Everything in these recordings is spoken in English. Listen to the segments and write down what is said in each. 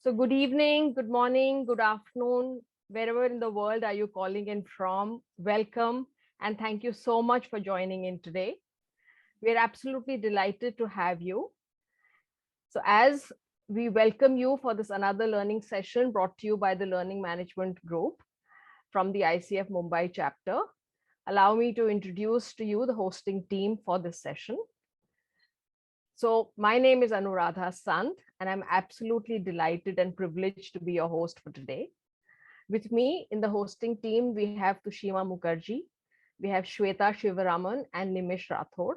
So good evening, good morning, good afternoon, wherever in the world are you calling in from, welcome, and thank you so much for joining in today. We're absolutely delighted to have you. So as we welcome you for this another learning session brought to you by the Learning Management Group from the ICF Mumbai chapter, allow me to introduce to you the hosting team for this session. So my name is Anuradha Sant, and I'm absolutely delighted and privileged to be your host for today. With me in the hosting team, we have Tushima Mukherjee, we have Shweta Shivaraman and Nimish Rathod.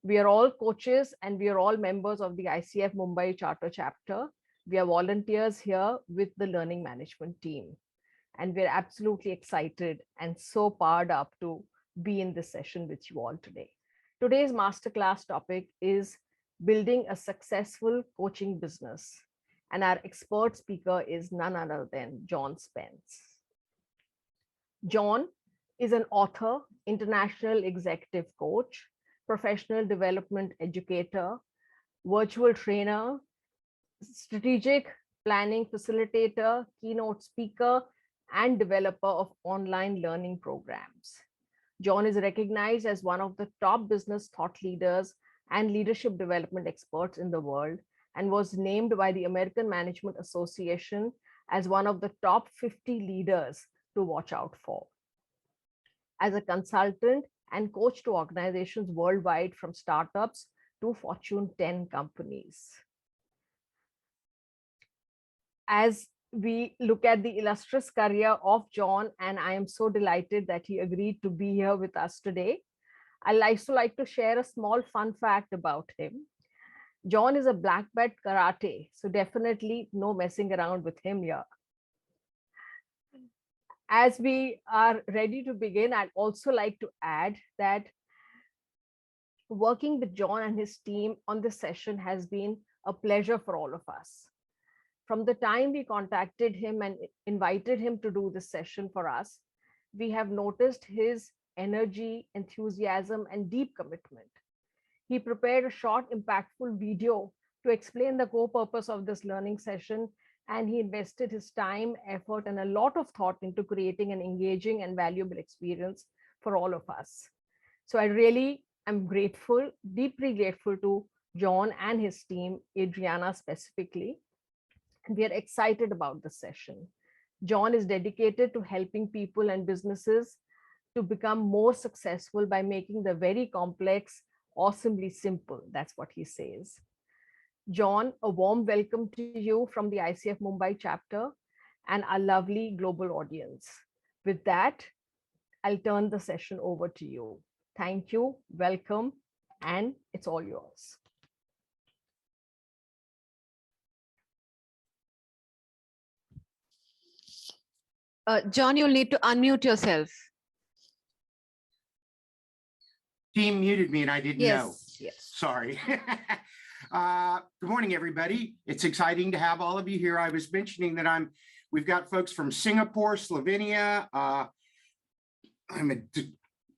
We are all coaches and we are all members of the ICF Mumbai Charter chapter. We are volunteers here with the learning management team. And we're absolutely excited and so powered up to be in this session with you all today. Today's masterclass topic is building a successful coaching business. And our expert speaker is none other than John Spence. John is an author, international executive coach, professional development educator, virtual trainer, strategic planning facilitator, keynote speaker, and developer of online learning programs. John is recognized as one of the top business thought leaders and leadership development experts in the world, and was named by the American Management Association as one of the top 50 leaders to watch out for. As a consultant and coach to organizations worldwide, from startups to Fortune 10 companies. As we look at the illustrious career of John, and I am so delighted that he agreed to be here with us today, I'd also like to share a small fun fact about him. John is a black belt karate, so definitely no messing around with him here. As we are ready to begin, I'd also like to add that working with John and his team on this session has been a pleasure for all of us. From the time we contacted him and invited him to do this session for us, we have noticed his energy, enthusiasm, and deep commitment. He prepared a short, impactful video to explain the core purpose of this learning session, and he invested his time, effort, and a lot of thought into creating an engaging and valuable experience for all of us. So I really am grateful, deeply grateful to John and his team, Adriana specifically. And we are excited about this session. John is dedicated to helping people and businesses to become more successful by making the very complex awesomely simple. That's what he says. John, a warm welcome to you from the ICF Mumbai chapter and our lovely global audience. With that, I'll turn the session over to you. Thank you, welcome, and it's all yours. John, you'll need to unmute yourself. Team muted me and I didn't know. Yes. Sorry. Good morning, everybody. It's exciting to have all of you here. I was mentioning that we've got folks from Singapore, Slovenia, I'm a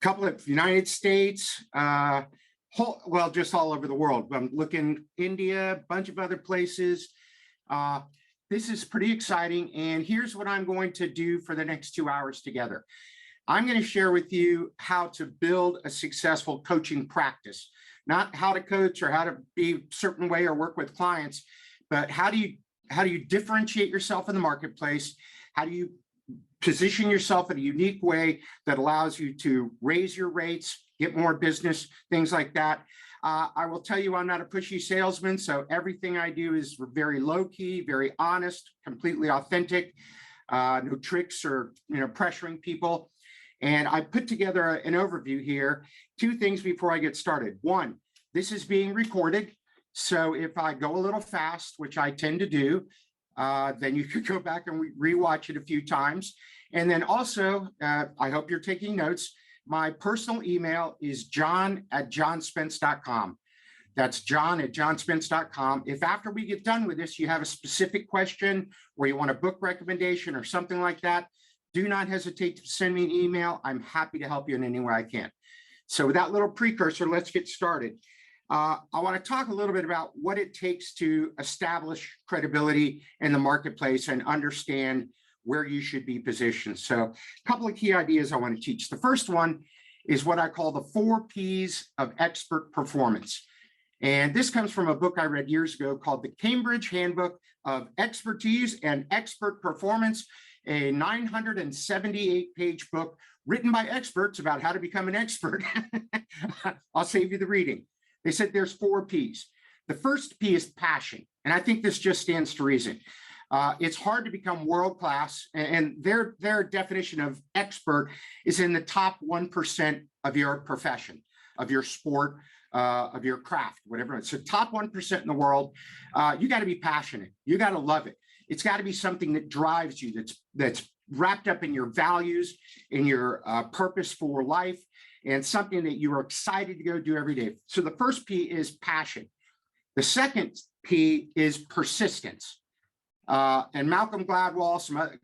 couple of United States, well, just all over the world. I'm looking India, a bunch of other places. This is pretty exciting. And here's what I'm going to do for the next 2 hours together. I'm going to share with you how to build a successful coaching practice, not how to coach or how to be a certain way or work with clients, but how do you differentiate yourself in the marketplace? How do you position yourself in a unique way that allows you to raise your rates, get more business, things like that. I will tell you, I'm not a pushy salesman, so everything I do is very low key, very honest, completely authentic, no tricks or pressuring people. And I put together an overview here. 2 things before I get started. 1, this is being recorded. So if I go a little fast, which I tend to do, then you could go back and rewatch it a few times. And then also, I hope you're taking notes. My personal email is john@johnspence.com. That's john@johnspence.com. If after we get done with this, you have a specific question or you want a book recommendation or something like that, do not hesitate to send me an email. I'm happy to help you in any way I can. So with that little precursor, let's get started. I want to talk a little bit about what it takes to establish credibility in the marketplace and understand where you should be positioned. So a couple of key ideas I want to teach. The first one is what I call the 4 Ps of expert performance. And this comes from a book I read years ago called The Cambridge Handbook of Expertise and Expert Performance, a 978-page book written by experts about how to become an expert. I'll save you the reading. They said there's 4 Ps. The first P is passion. And I think this just stands to reason. It's hard to become world-class, and their definition of expert is in the top 1% of your profession, of your sport, of your craft, whatever. So top 1% in the world, you got to be passionate. You got to love it. It's got to be something that drives you, that's wrapped up in your values, in your purpose for life, and something that you are excited to go do every day. So the first P is passion. The second P is persistence. And Malcolm Gladwell,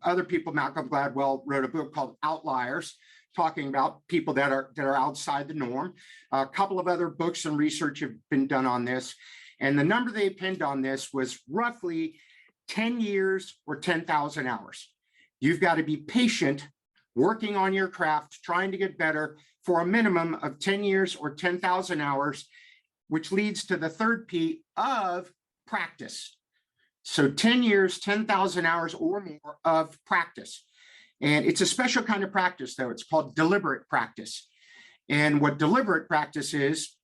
other people, Malcolm Gladwell wrote a book called Outliers, talking about people that are outside the norm. A couple of other books and research have been done on this. And the number they pinned on this was roughly 10 years or 10,000 hours. You've got to be patient, working on your craft, trying to get better for a minimum of 10 years or 10,000 hours, which leads to the third P of practice. So 10 years, 10,000 hours or more of practice. And it's a special kind of practice, though. It's called deliberate practice. And what deliberate practice is,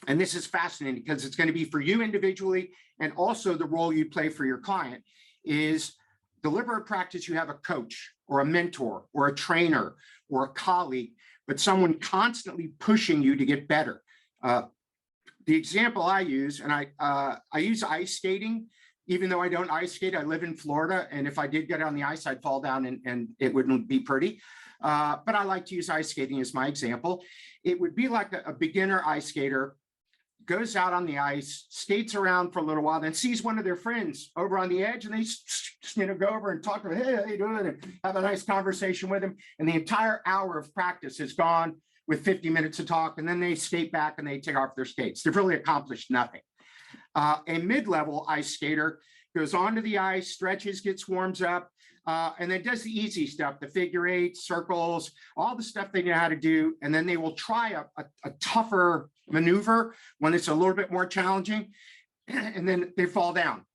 and this is fascinating because it's going to be for you individually and also the role you play for your client, is deliberate practice. You have a coach or a mentor or a trainer or a colleague, but someone constantly pushing you to get better. The example I use, and I use ice skating. Even though I don't ice skate, I live in Florida, and if I did get on the ice, I'd fall down and it wouldn't be pretty. But I like to use ice skating as my example. It would be like a beginner ice skater goes out on the ice, skates around for a little while, then sees one of their friends over on the edge, and they go over and talk to them, hey, how you doing? And have a nice conversation with them. And the entire hour of practice is gone with 50 minutes of talk, and then they skate back and they take off their skates. They've really accomplished nothing. A mid-level ice skater goes onto the ice, stretches, warms up, and then does the easy stuff, the figure eight, circles, all the stuff they know how to do. And then they will try a tougher maneuver when it's a little bit more challenging, and then they fall down.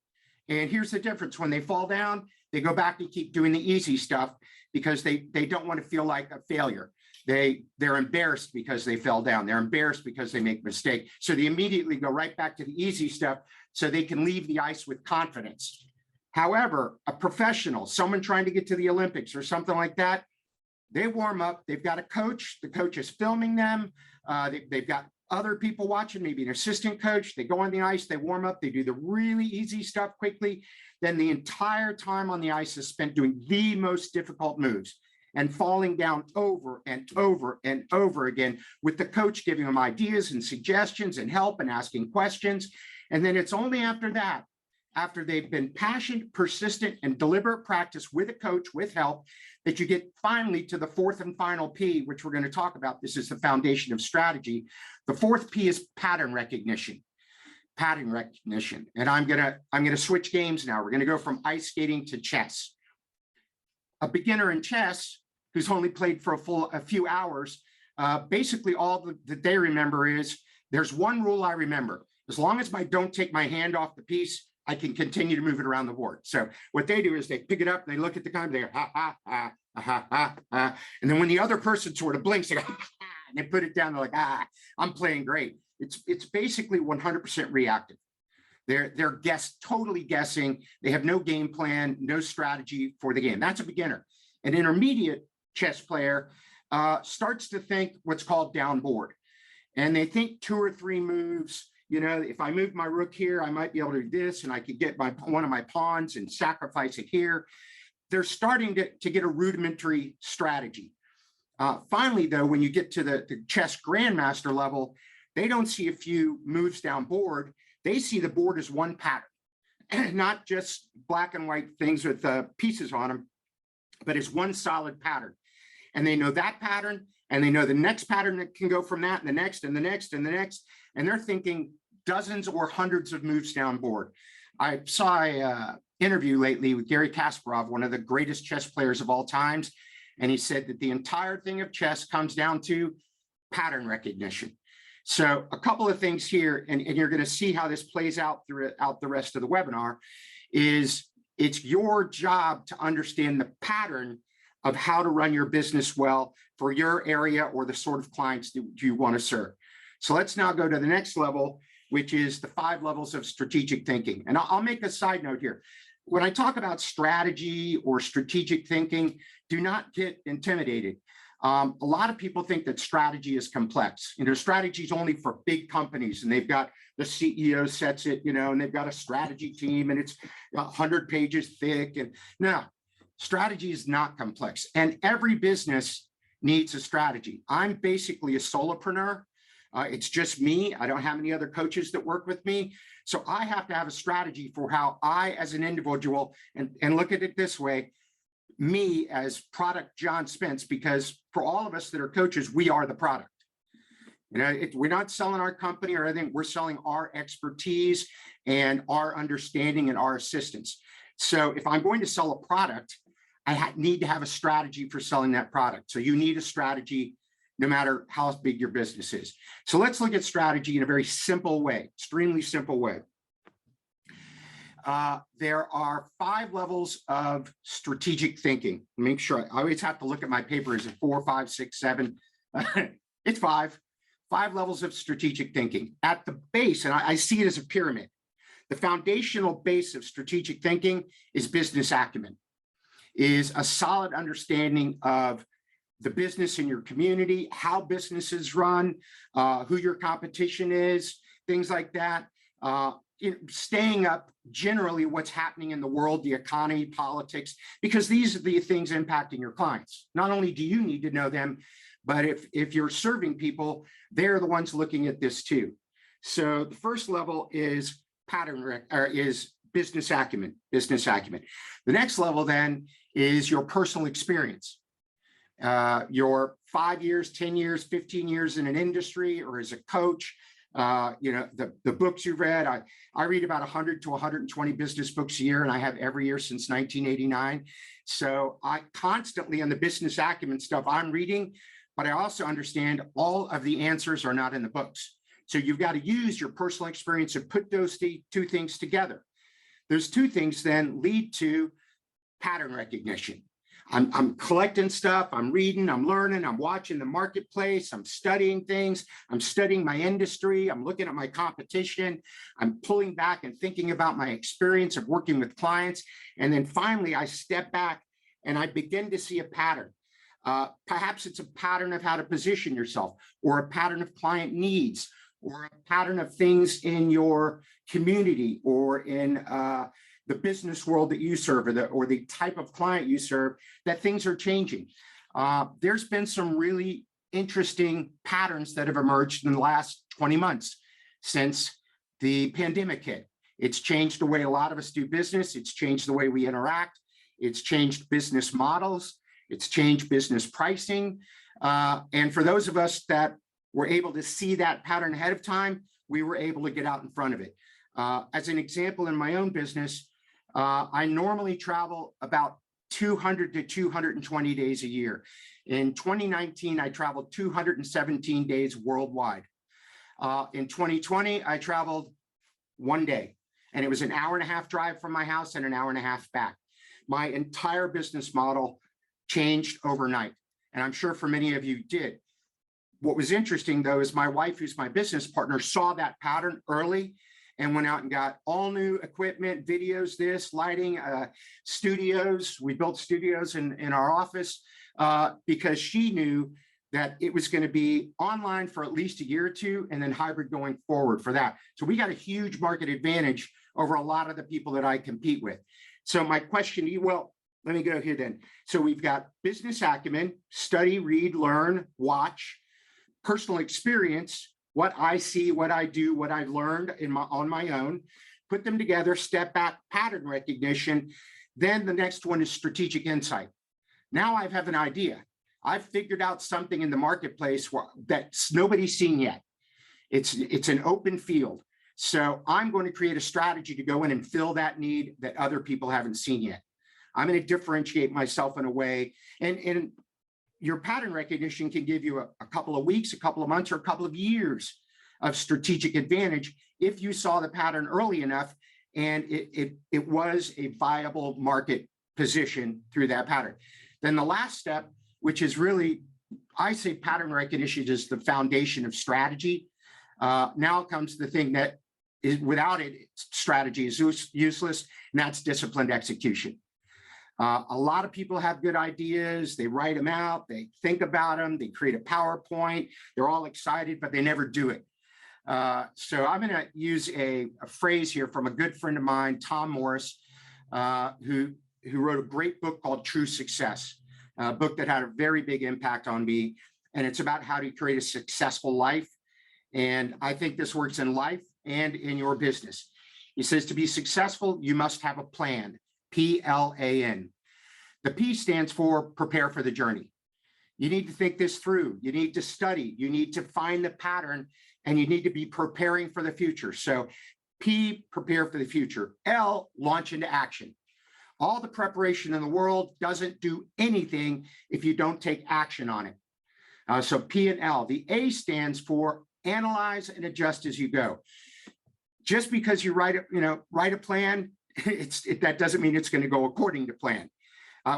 And here's the difference. When they fall down, they go back and keep doing the easy stuff because they don't want to feel like a failure. They're embarrassed because they fell down. They're embarrassed because they make a mistake. So they immediately go right back to the easy stuff so they can leave the ice with confidence. However, a professional, someone trying to get to the Olympics or something like that, they warm up. They've got a coach. The coach is filming them. They've got other people watching, maybe an assistant coach. They go on the ice, they warm up, they do the really easy stuff quickly. Then the entire time on the ice is spent doing the most difficult moves and falling down over and over and over again, with the coach giving them ideas and suggestions and help and asking questions. And then it's only after that, after they've been passionate, persistent, and deliberate practice with a coach, with help, that you get finally to the fourth and final P, which we're going to talk about. This is the foundation of strategy. The fourth P is pattern recognition. Pattern recognition. And I'm gonna switch games now. We're going to go from ice skating to chess. A beginner in chess who's only played for a few hours, basically all that they remember is, there's one rule I remember. As long as I don't take my hand off the piece, I can continue to move it around the board. So what they do is they pick it up, they look at the time, they go, ha, ha, ha, ha, ha, ha. And then when the other person sort of blinks, they go, ha, ha, and they put it down, they're like, I'm playing great. It's basically 100% reactive. They're totally guessing. They have no game plan, no strategy for the game. That's a beginner. An intermediate chess player starts to think what's called down board. And they think 2 or 3 moves. You know, if I move my rook here, I might be able to do this, and I could get one of my pawns and sacrifice it here. They're starting to get a rudimentary strategy. Finally, though, when you get to the chess grandmaster level, they don't see a few moves down board. They see the board as one pattern, not just black and white things with pieces on them, but as one solid pattern. And they know that pattern, and they know the next pattern that can go from that and the next and the next and the next, and they're thinking dozens or hundreds of moves down board. I saw a interview lately with Gary Kasparov, one of the greatest chess players of all times, and he said that the entire thing of chess comes down to pattern recognition. So a couple of things here, and you're going to see how this plays out throughout the rest of the webinar, is it's your job to understand the pattern of how to run your business well for your area or the sort of clients that you want to serve. So let's now go to the next level, which is the 5 levels of strategic thinking. And I'll make a side note here. When I talk about strategy or strategic thinking, do not get intimidated. A lot of people think that strategy is complex. Strategy is only for big companies, and they've got the CEO sets it, and they've got a strategy team, and it's 100 pages thick. And no, strategy is not complex, and every business needs a strategy. I'm basically a solopreneur. It's just me. I don't have any other coaches that work with me. So I have to have a strategy for how I, as an individual, and look at it this way, me as product John Spence, because for all of us that are coaches, we are the product. We're not selling our company or anything. We're selling our expertise and our understanding and our assistance. So if I'm going to sell a product, I need to have a strategy for selling that product. So you need a strategy no matter how big your business is. So let's look at strategy in a very simple way, extremely simple way. There are 5 levels of strategic thinking. Make sure I always have to look at my paper. Is it 4, 5, 6, 7? It's 5 levels of strategic thinking. At the base, and I see it as a pyramid, the foundational base of strategic thinking is business acumen, is a solid understanding of the business in your community, how businesses run, who your competition is, things like that. Staying up generally what's happening in the world, the economy, politics, because these are the things impacting your clients. Not only do you need to know them, but if you're serving people, they're the ones looking at this too. So the first level is business acumen. The next level then is your personal experience. Your 5 years, 10 years, 15 years in an industry or as a coach, the books you've read. I read about 100 to 120 business books a year, and I have every year since 1989. So I constantly on the business acumen stuff I'm reading, but I also understand all of the answers are not in the books. So you've got to use your personal experience and put those two things together. Those 2 things then lead to pattern recognition. I'm collecting stuff, I'm reading, I'm learning, I'm watching the marketplace, I'm studying things, I'm studying my industry, I'm looking at my competition, I'm pulling back and thinking about my experience of working with clients. And then finally, I step back and I begin to see a pattern. Perhaps it's a pattern of how to position yourself, or a pattern of client needs, or a pattern of things in your community or in the business world that you serve, or the type of client you serve, that things are changing. There's been some really interesting patterns that have emerged in the last 20 months since the pandemic hit. It's changed the way a lot of us do business. It's changed the way we interact. It's changed business models. It's changed business pricing. And for those of us that were able to see that pattern ahead of time, we were able to get out in front of it. As an example, in my own business, I normally travel about 200 to 220 days a year. In 2019, I traveled 217 days worldwide. In 2020, I traveled 1 day, and it was an hour-and-a-half drive from my house and an hour-and-a-half back. My entire business model changed overnight, and I'm sure for many of you did. What was interesting, though, is my wife, who's my business partner, saw that pattern early and went out and got all new equipment, videos, lighting, studios. We built studios in our office because she knew that it was going to be online for at least a year or 2, and then hybrid going forward for that. So we got a huge market advantage over a lot of the people that I compete with. So my question to you, well, let me go here then. So we've got business acumen, study, read, learn, watch, personal experience, what I see, what I do, what I've learned on my own, put them together, step back, pattern recognition. Then the next one is strategic insight. Now I have an idea. I've figured out something in the marketplace that nobody's seen yet. It's an open field. So I'm going to create a strategy to go in and fill that need that other people haven't seen yet. I'm going to differentiate myself in a way, and your pattern recognition can give you a couple of weeks, a couple of months, or a couple of years of strategic advantage if you saw the pattern early enough and it was a viable market position through that pattern. Then the last step, which is really, I say pattern recognition is the foundation of strategy. Now comes the thing that is without it, strategy is useless, and that's disciplined execution. A lot of people have good ideas, they write them out, they think about them, they create a PowerPoint, they're all excited, but they never do it. So I'm going to use a phrase here from a good friend of mine, Tom Morris, who wrote a great book called True Success, a book that had a very big impact on me. And it's about how to create a successful life. And I think this works in life and in your business. He says to be successful, you must have a plan, P-L-A-N. The P stands for prepare for the journey. You need to think this through. You need to study. You need to find the pattern, and you need to be preparing for the future. So P, prepare for the future. L, launch into action. All the preparation in the world doesn't do anything if you don't take action on it. So P and L. The A stands for analyze and adjust as you go. Just because you write a plan, that doesn't mean it's going to go according to plan.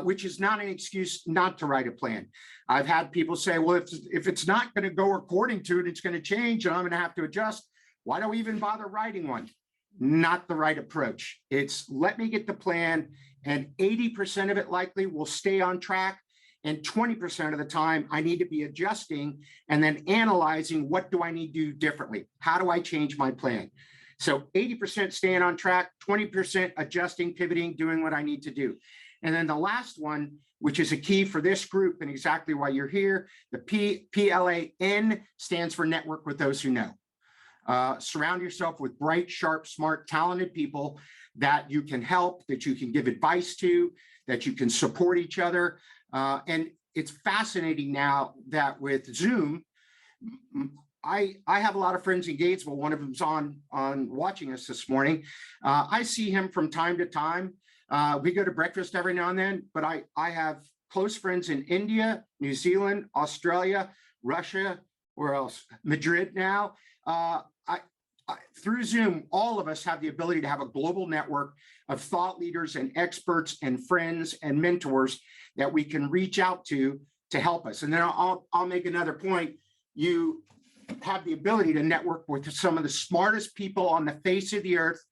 Which is not an excuse not to write a plan. I've had people say, well, if it's not going to go according to it, it's going to change and I'm going to have to adjust. Why do we even bother writing one? Not the right approach. It's let me get the plan, and 80% of it likely will stay on track. And 20% of the time I need to be adjusting and then analyzing what do I need to do differently? How do I change my plan? So 80% staying on track, 20% adjusting, pivoting, doing what I need to do. And then the last one, which is a key for this group and exactly why you're here, the P-L-A-N stands for network with those who know. Surround yourself with bright, sharp, smart, talented people that you can help, that you can give advice to, that you can support each other. And it's fascinating now that with Zoom, I have a lot of friends in Gatesville. One of them's on watching us this morning. I see him from time to time. We go to breakfast every now and then, but I have close friends in India, New Zealand, Australia, Russia, where else? Madrid now. Through Zoom, all of us have the ability to have a global network of thought leaders and experts and friends and mentors that we can reach out to help us. And then I'll make another point. You have the ability to network with some of the smartest people on the face of the earth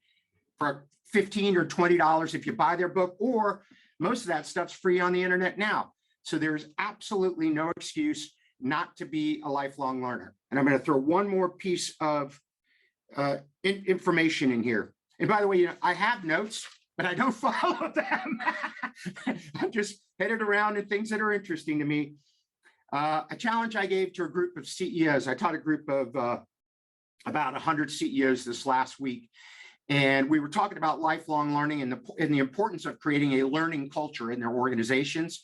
for $15 or $20 if you buy their book, or most of that stuff's free on the internet now. So there's absolutely no excuse not to be a lifelong learner. And I'm going to throw one more piece of information in here. And by the way, I have notes, but I don't follow them. I'm just headed around in things that are interesting to me. A challenge I gave to a group of CEOs. I taught a group of about 100 CEOs this last week. And we were talking about lifelong learning and the importance of creating a learning culture in their organizations.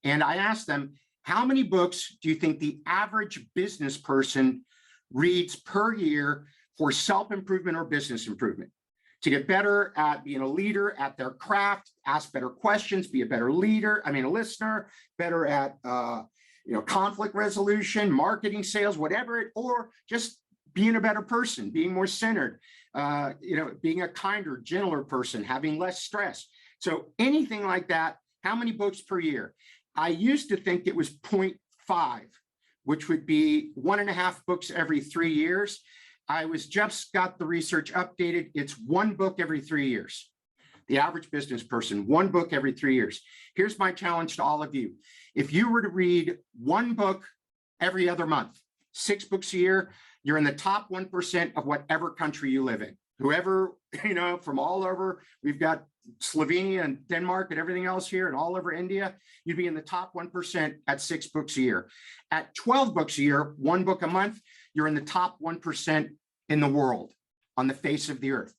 And I asked them, how many books do you think the average business person reads per year for self-improvement or business improvement? To get better at being a leader at their craft, ask better questions, be a better leader, a listener, better at conflict resolution, marketing, sales, whatever it, or just being a better person, being more centered, being a kinder, gentler person, having less stress. So anything like that, how many books per year? I used to think it was 0.5, which would be 1.5 books every 3 years. I just got the research updated. It's 1 book every 3 years. The average business person, 1 book every 3 years. Here's my challenge to all of you. If you were to read 1 book every other month, 6 books a year, you're in the top 1% of whatever country you live in. Whoever, from all over, we've got Slovenia and Denmark and everything else here and all over India, you'd be in the top 1% at 6 books a year. At 12 books a year, 1 book a month, you're in the top 1% in the world on the face of the earth.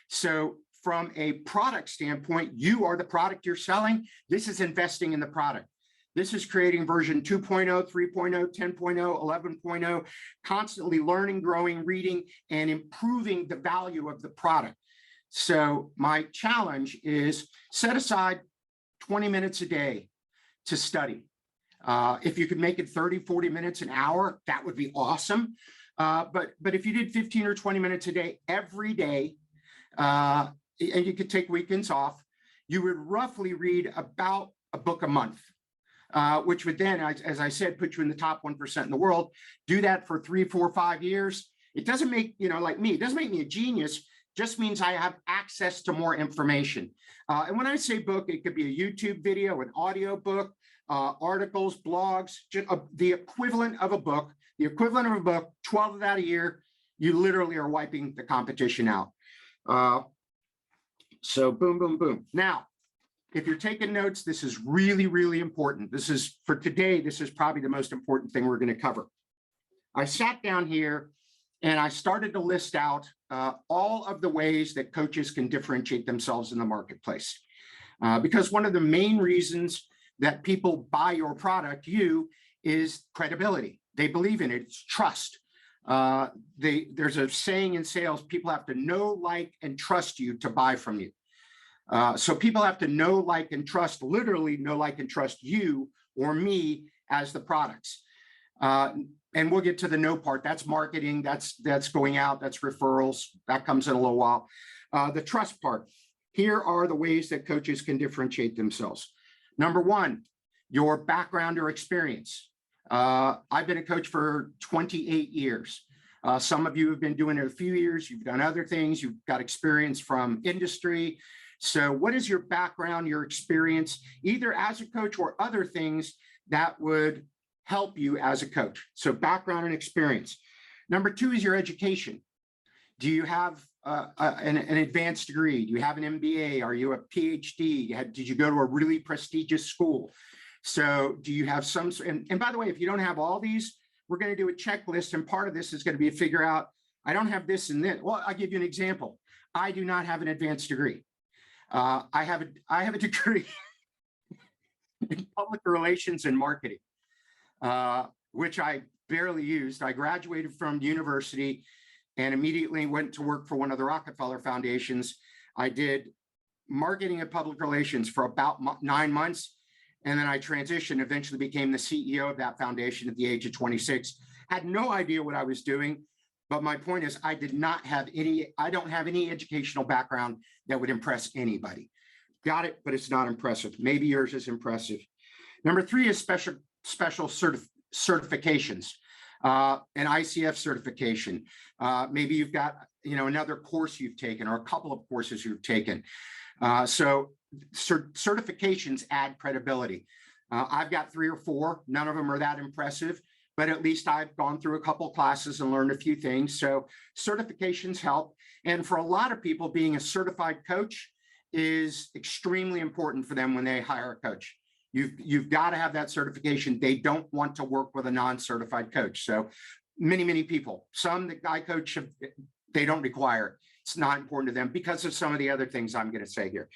So from a product standpoint, you are the product you're selling. This is investing in the product. This is creating version 2.0, 3.0, 10.0, 11.0, constantly learning, growing, reading, and improving the value of the product. So my challenge is set aside 20 minutes a day to study. If you could make it 30, 40 minutes, an hour, that would be awesome. But if you did 15 or 20 minutes a day, every day, and you could take weekends off, you would roughly read about a book a month, which would then, as I said, put you in the top 1% in the world. Do that for 3, 4, 5 years. It doesn't make, like me, it doesn't make me a genius, just means I have access to more information. And when I say book, it could be a YouTube video, an audio book, articles, blogs, the equivalent of a book, 12 of that a year, you literally are wiping the competition out. So boom, boom, boom. Now, if you're taking notes, this is really, really important. This is, for today, this is probably the most important thing we're going to cover. I sat down here and I started to list out all of the ways that coaches can differentiate themselves in the marketplace. Because one of the main reasons that people buy your product, is credibility. They believe in it. It's trust. There's a saying in sales, people have to know, like, and trust you to buy from you. So people have to know, like, and trust, literally know, like, and trust you or me as the products. And we'll get to the know part. That's marketing. That's going out. That's referrals. That comes in a little while. The trust part. Here are the ways that coaches can differentiate themselves. Number one, your background or experience. I've been a coach for 28 years. Some of you have been doing it a few years. You've done other things. You've got experience from industry. So what is your background, your experience, either as a coach or other things that would help you as a coach? So background and experience. Number two is your education. Do you have an advanced degree? Do you have an MBA? Are you a PhD? Did you go to a really prestigious school? So do you have some, and by the way, if you don't have all these, we're going to do a checklist. And part of this is going to be to figure out, I don't have this and this. Well, I'll give you an example. I do not have an advanced degree. I have a degree in public relations and marketing, which I barely used. I graduated from university and immediately went to work for one of the Rockefeller foundations. I did marketing and public relations for about 9 months. And then I transitioned, eventually became the CEO of that foundation at the age of 26. Had no idea what I was doing. But my point is, I don't have any educational background that would impress anybody. Got it, but it's not impressive. Maybe yours is impressive. Number three is special certifications, an ICF certification. Maybe you've got another course you've taken or a couple of courses you've taken. So certifications add credibility. I've got 3 or 4. None of them are that impressive, but at least I've gone through a couple classes and learned a few things. So certifications help. And for a lot of people, being a certified coach is extremely important for them when they hire a coach. You've got to have that certification. They don't want to work with a non-certified coach. So many people, some that I coach, they don't require it. It's not important to them because of some of the other things I'm going to say here.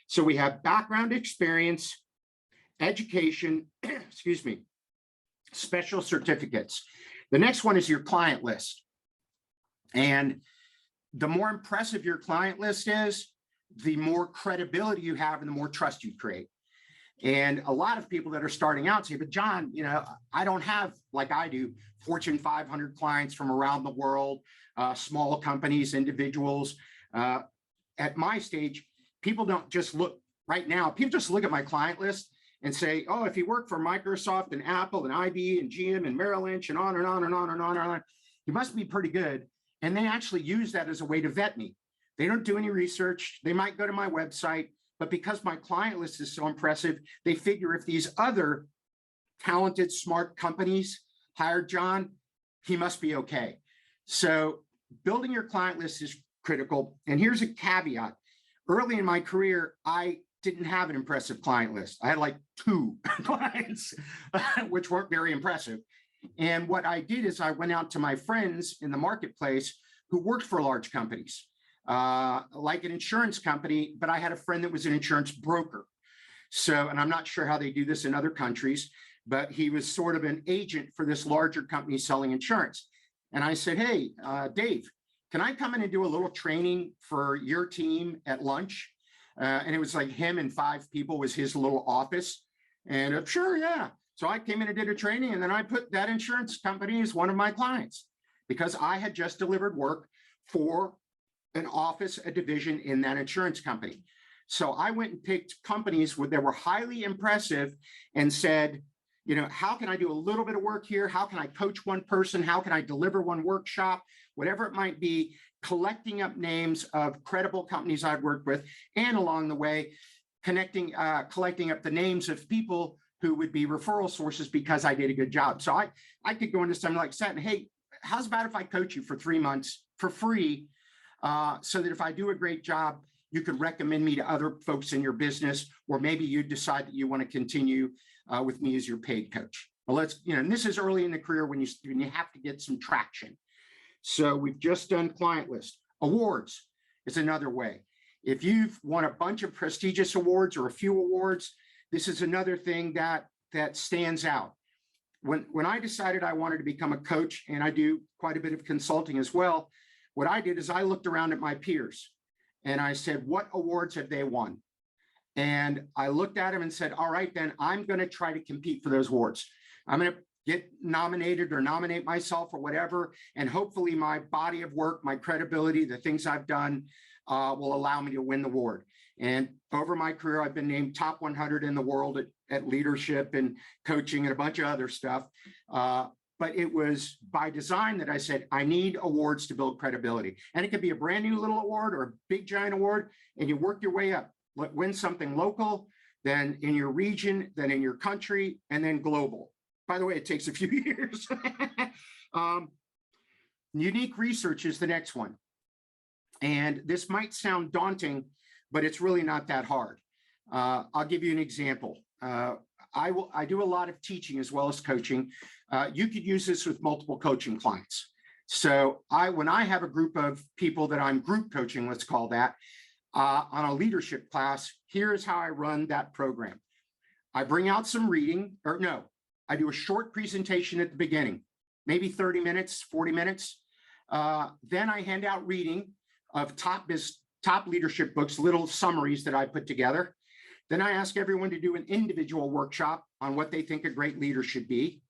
So we have background, experience, education, excuse me, special certificates. The next one is your client list. And the more impressive your client list is, the more credibility you have and the more trust you create. And a lot of people that are starting out say, but John, I don't have, like I do, Fortune 500 clients from around the world, small companies, individuals. At my stage, people don't just look right now. People just look at my client list and say, oh, if you work for Microsoft and Apple and IBM and GM and Merrill Lynch and on and on and on and on and on, you must be pretty good. And they actually use that as a way to vet me. They don't do any research. They might go to my website, but because my client list is so impressive, they figure if these other talented, smart companies hired John, he must be okay. So building your client list is critical. And here's a caveat. Early in my career, I didn't have an impressive client list. I had like 2 clients, which weren't very impressive. And what I did is I went out to my friends in the marketplace who worked for large companies, like an insurance company, but I had a friend that was an insurance broker. So, and I'm not sure how they do this in other countries, but he was sort of an agent for this larger company selling insurance. And I said, hey, Dave, can I come in and do a little training for your team at lunch? And it was like him and 5 people was his little office. And sure, yeah. So I came in and did a training, and then I put that insurance company as one of my clients because I had just delivered work for an office, a division in that insurance company. So I went and picked companies that were highly impressive and said, you know, how can I do a little bit of work here? How can I coach one person? How can I deliver one workshop? Whatever it might be, collecting up names of credible companies I've worked with, and along the way, collecting up the names of people who would be referral sources because I did a good job. So I could go into something like that and, hey, how's about if I coach you for 3 months for free, so that if I do a great job, you could recommend me to other folks in your business, or maybe you decide that you want to continue with me as your paid coach. Well, let's, you know, and this is early in the career when you have to get some traction. So we've just done client list. Awards is another way. If you've won a bunch of prestigious awards or a few awards, this is another thing that stands out. When I decided I wanted to become a coach, and I do quite a bit of consulting as well, what I did is I looked around at my peers and I said, what awards have they won? And I looked at them and said, all right, then I'm going to try to compete for those awards. I'm going to get nominated or nominate myself or whatever. And hopefully my body of work, my credibility, the things I've done will allow me to win the award. And over my career, I've been named top 100 in the world at leadership and coaching and a bunch of other stuff. But it was by design that I said, I need awards to build credibility. And it could be a brand new little award or a big giant award, and you work your way up. Win something local, then in your region, then in your country, and then global. By the way, it takes a few years. Unique research is the next one. And this might sound daunting, but it's really not that hard. I'll give you an example. I do a lot of teaching as well as coaching. You could use this with multiple coaching clients. So when I have a group of people that I'm group coaching, let's call that, on a leadership class, here's how I run that program. I bring out some reading, or no, I do a short presentation at the beginning, maybe 30 minutes, 40 minutes. Then I hand out reading of top leadership books, little summaries that I put together. Then I ask everyone to do an individual workshop on what they think a great leader should be.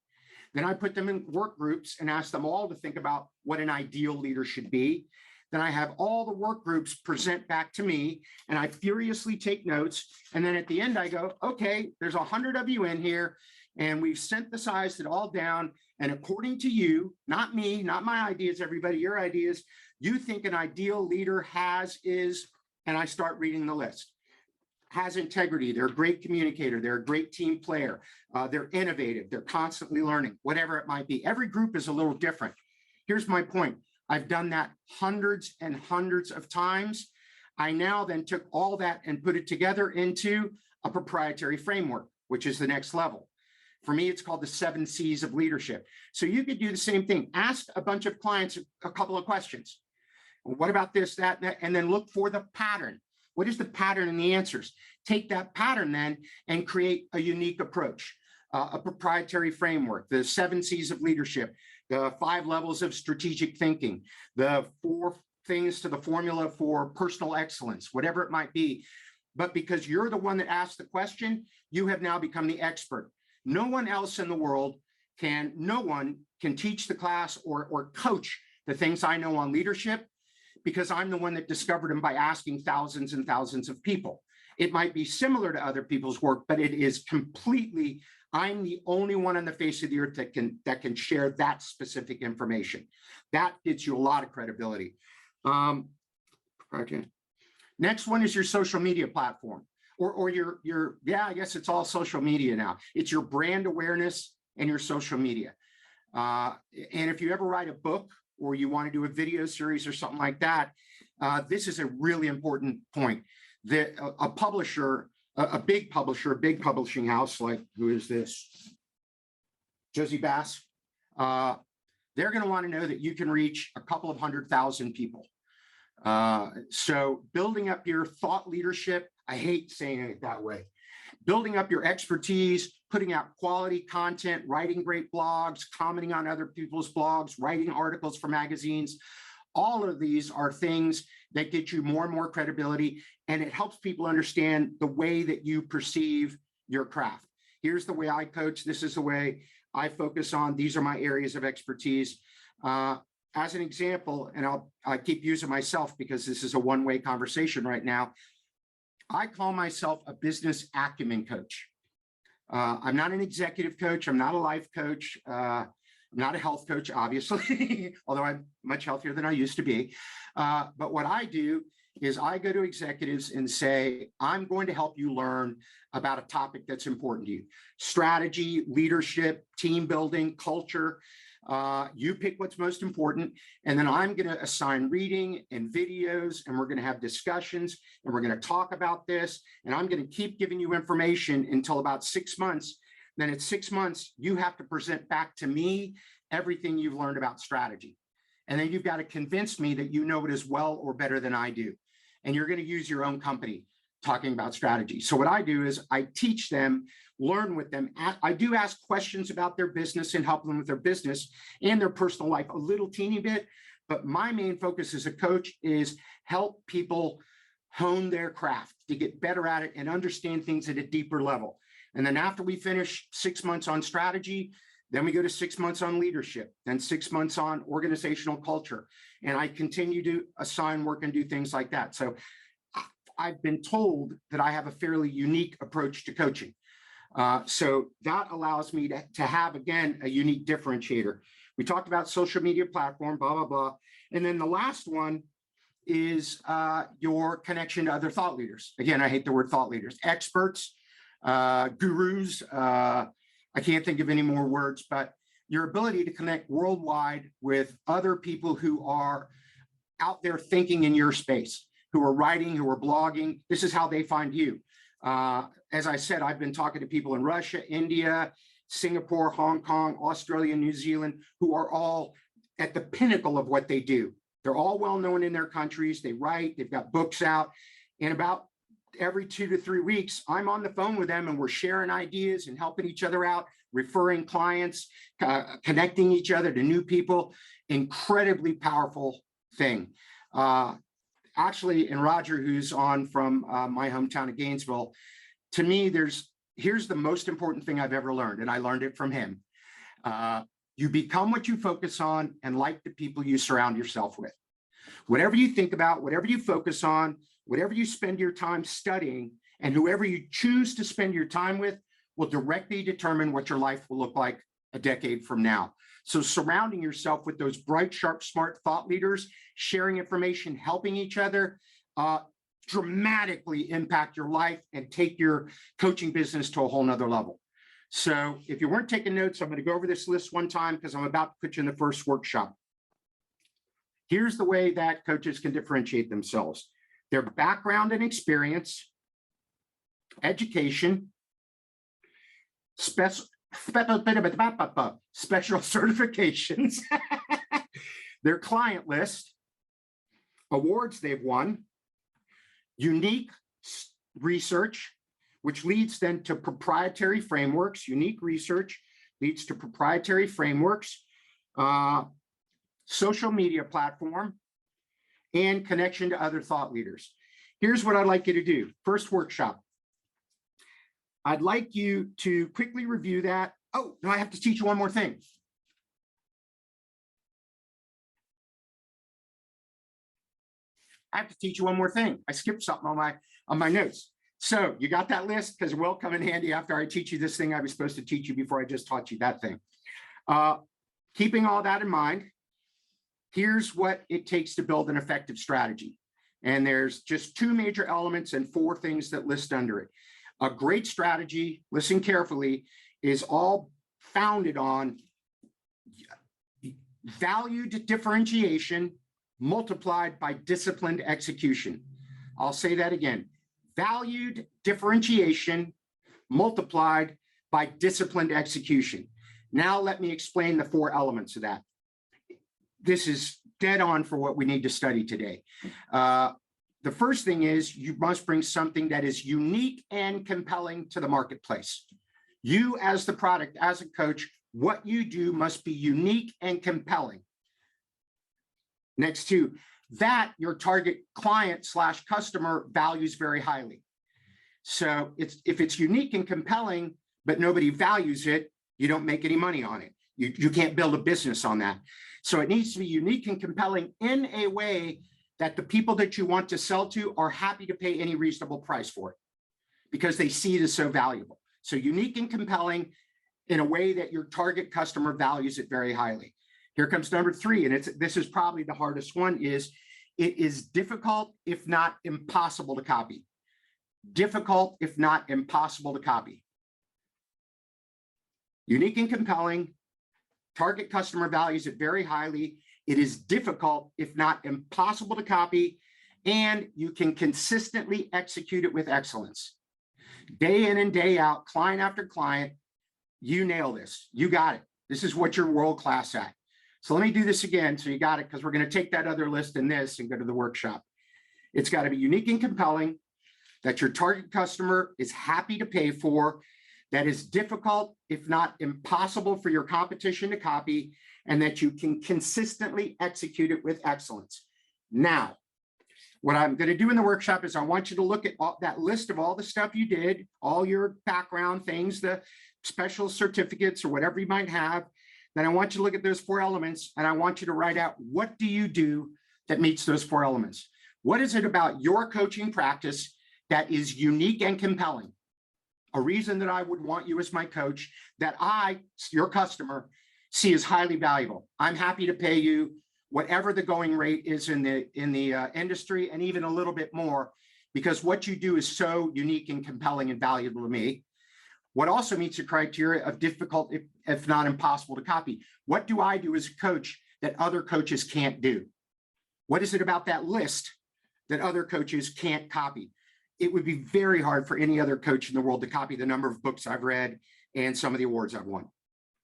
Then I put them in work groups and ask them all to think about what an ideal leader should be. Then I have all the work groups present back to me, and I furiously take notes. And then at the end, I go, okay, there's 100 of you in here, and we've synthesized it all down. And according to you, not me, not my ideas, everybody, your ideas, you think an ideal leader is, and I start reading the list. Has integrity, they're a great communicator, they're a great team player, they're innovative, they're constantly learning, whatever it might be. Every group is a little different. Here's my point. I've done that hundreds and hundreds of times. I now then took all that and put it together into a proprietary framework, which is the next level. For me, it's called the 7 C's of leadership. So you could do the same thing. Ask a bunch of clients a couple of questions. What about this, that, and then look for the pattern. What is the pattern in the answers? Take that pattern then and create a unique approach, a proprietary framework, the 7 C's of leadership, the 5 levels of strategic thinking, the 4 things to the formula for personal excellence, whatever it might be. But because you're the one that asked the question, you have now become the expert. No one else in the world can teach the class or coach the things I know on leadership, because I'm the one that discovered them by asking thousands and thousands of people. It might be similar to other people's work, but it is completely, I'm the only one on the face of the earth that can share that specific information. That gets you a lot of credibility. Okay. Next one is your social media platform, or your, yeah, I guess it's all social media now. It's your brand awareness and your social media. And if you ever write a book, or you want to do a video series or something like that, this is a really important point. That a publisher, a big publisher, a big publishing house, like who is this? Josie Bass. They're going to want to know that you can reach a couple of 100,000 people. So building up your thought leadership, I hate saying it that way, building up your expertise, putting out quality content, writing great blogs, commenting on other people's blogs, writing articles for magazines. All of these are things that get you more and more credibility, and it helps people understand the way that you perceive your craft. Here's the way I coach. This is the way I focus on. These are my areas of expertise. As an example, and I keep using myself because this is a one-way conversation right now, I call myself a business acumen coach. I'm not an executive coach. I'm not a life coach. I'm not a health coach, obviously, although I'm much healthier than I used to be. But what I do is I go to executives and say, I'm going to help you learn about a topic that's important to you. Strategy, leadership, team building, culture. You pick what's most important, and then I'm going to assign reading and videos, and we're going to have discussions, and we're going to talk about this, and I'm going to keep giving you information until about 6 months. Then at 6 months, you have to present back to me everything you've learned about strategy. And then you've got to convince me that you know it as well or better than I do. And you're going to use your own company talking about strategy. So what I do is I teach them, learn with them. I do ask questions about their business and help them with their business and their personal life a little teeny bit. But my main focus as a coach is help people hone their craft to get better at it and understand things at a deeper level. And then after we finish 6 months on strategy, then we go to 6 months on leadership, then 6 months on organizational culture. And I continue to assign work and do things like that. So I've been told that I have a fairly unique approach to coaching. So that allows me to have, again, a unique differentiator. We talked about social media platform, blah, blah, blah. And then the last one is your connection to other thought leaders. Again, I hate the word thought leaders, experts, gurus. I can't think of any more words, but your ability to connect worldwide with other people who are out there thinking in your space, who are writing, who are blogging. This is how they find you. As I said, I've been talking to people in Russia, India, Singapore, Hong Kong, Australia, New Zealand, who are all at the pinnacle of what they do. They're all well known in their countries. They write, they've got books out, and about every 2 to 3 weeks, I'm on the phone with them and we're sharing ideas and helping each other out, referring clients, connecting each other to new people. Incredibly powerful thing. Actually, and Roger, who's on from my hometown of Gainesville, to me, here's the most important thing I've ever learned, and I learned it from him. You become what you focus on and like the people you surround yourself with. Whatever you think about, whatever you focus on, whatever you spend your time studying, and whoever you choose to spend your time with will directly determine what your life will look like a decade from now. So surrounding yourself with those bright, sharp, smart thought leaders, sharing information, helping each other, dramatically impact your life and take your coaching business to a whole nother level. So if you weren't taking notes, I'm going to go over this list one time because I'm about to put you in the first workshop. Here's the way that coaches can differentiate themselves: their background and experience, education, special certifications, their client list, awards they've won, unique research, which leads then to proprietary frameworks. Unique research leads to proprietary frameworks, social media platform, and connection to other thought leaders. Here's what I'd like you to do. First workshop. I'd like you to quickly review that. Oh, no, I have to teach you one more thing. I skipped something on my notes. So you got that list, because it will come in handy after I teach you this thing I was supposed to teach you before I just taught you that thing. Keeping all that in mind, here's what it takes to build an effective strategy. And there's just 2 major elements and 4 things that list under it. A great strategy, listen carefully, is all founded on valued differentiation multiplied by disciplined execution. I'll say that again. Valued differentiation multiplied by disciplined execution. Now let me explain the 4 elements of that. This is dead on for what we need to study today. the first thing is you must bring something that is unique and compelling to the marketplace. You as the product, as a coach, what you do must be unique and compelling. Next to that, your target client / customer values very highly. So if it's unique and compelling, but nobody values it, you don't make any money on it. You can't build a business on that. So it needs to be unique and compelling in a way that the people that you want to sell to are happy to pay any reasonable price for it because they see it as so valuable. So unique and compelling in a way that your target customer values it very highly. Here comes number 3, and this is probably the hardest one, is it is difficult, if not impossible to copy. Difficult, if not impossible to copy. Unique and compelling, target customer values it very highly. It is difficult, if not impossible to copy, and you can consistently execute it with excellence. Day in and day out, client after client, you nail this. You got it. This is what you're world-class at. So let me do this again so you got it, because we're going to take that other list and this and go to the workshop. It's got to be unique and compelling, that your target customer is happy to pay for, that is difficult, if not impossible for your competition to copy, and that you can consistently execute it with excellence. Now, what I'm going to do in the workshop is I want you to look at that list of all the stuff you did, all your background things, the special certificates or whatever you might have. Then I want you to look at those 4 elements, and I want you to write out, what do you do that meets those 4 elements? What is it about your coaching practice that is unique and compelling? A reason that I would want you as my coach, that I, your customer, see as highly valuable. I'm happy to pay you whatever the going rate is in the industry, and even a little bit more, because what you do is so unique and compelling and valuable to me. What also meets the criteria of difficult, if not impossible to copy? What do I do as a coach that other coaches can't do? What is it about that list that other coaches can't copy? It would be very hard for any other coach in the world to copy the number of books I've read and some of the awards I've won.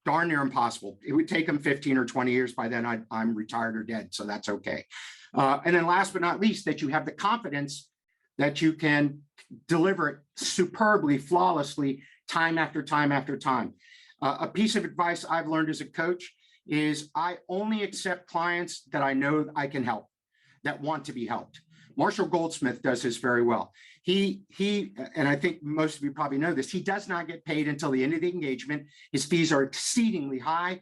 Darn near impossible. It would take them 15 or 20 years. By then I'm retired or dead, so that's okay. And then last but not least, that you have the confidence that you can deliver it superbly, flawlessly, time after time after time. A piece of advice I've learned as a coach is I only accept clients that I know I can help, that want to be helped. Marshall Goldsmith does this very well. He, and I think most of you probably know this, he does not get paid until the end of the engagement. His fees are exceedingly high.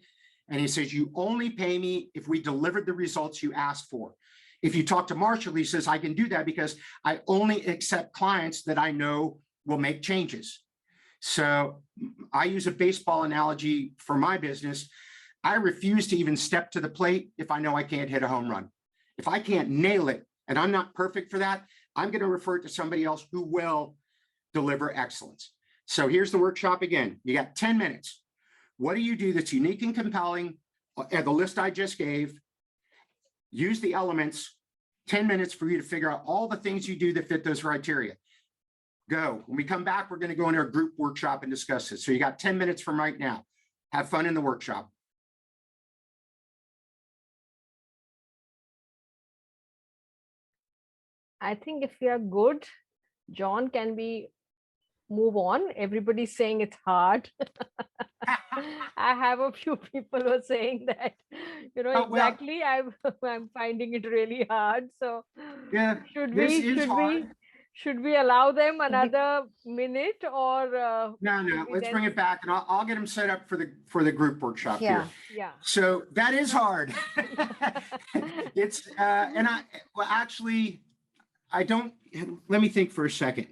And he says, you only pay me if we delivered the results you asked for. If you talk to Marshall, he says, I can do that because I only accept clients that I know will make changes. So I use a baseball analogy for my business. I refuse to even step to the plate if I know I can't hit a home run. If I can't nail it, and I'm not perfect for that, I'm going to refer it to somebody else who will deliver excellence. So here's the workshop again. You got 10 minutes. What do you do that's unique and compelling? The list I just gave. Use the elements. 10 minutes for you to figure out all the things you do that fit those criteria. Go. When we come back, we're going to go into a group workshop and discuss this. So you got 10 minutes from right now. Have fun in the workshop. I think if we are good, John, can we move on? Everybody's saying it's hard. I have a few people who are saying that, exactly. I'm finding it really hard. So yeah, should we allow them another minute or no, let's bring it back, and I'll get them set up for the group workshop here. Yeah. So that is hard. It's let me think for a second.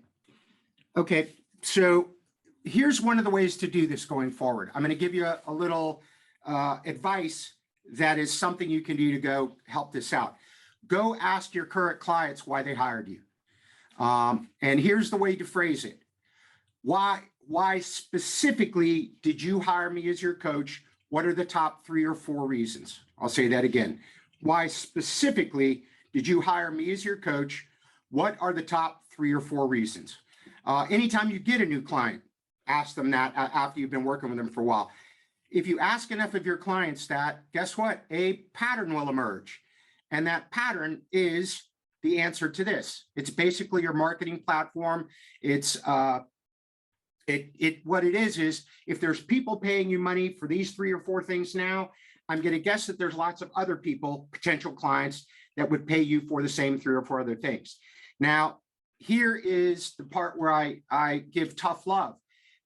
Okay, so here's one of the ways to do this going forward. I'm going to give you a little advice that is something you can do to go help this out. Go ask your current clients why they hired you. And here's the way to phrase it. Why specifically did you hire me as your coach? What are the top 3 or 4 reasons? I'll say that again. Why specifically did you hire me as your coach? What are the top 3 or 4 reasons? Anytime you get a new client, ask them that after you've been working with them for a while. If you ask enough of your clients that, guess what? A pattern will emerge. And that pattern is the answer to this. It's basically your marketing platform. It's what it is if there's people paying you money for these 3 or 4 things now, I'm going to guess that there's lots of other people, potential clients, that would pay you for the same 3 or 4 other things. Now, here is the part where I give tough love.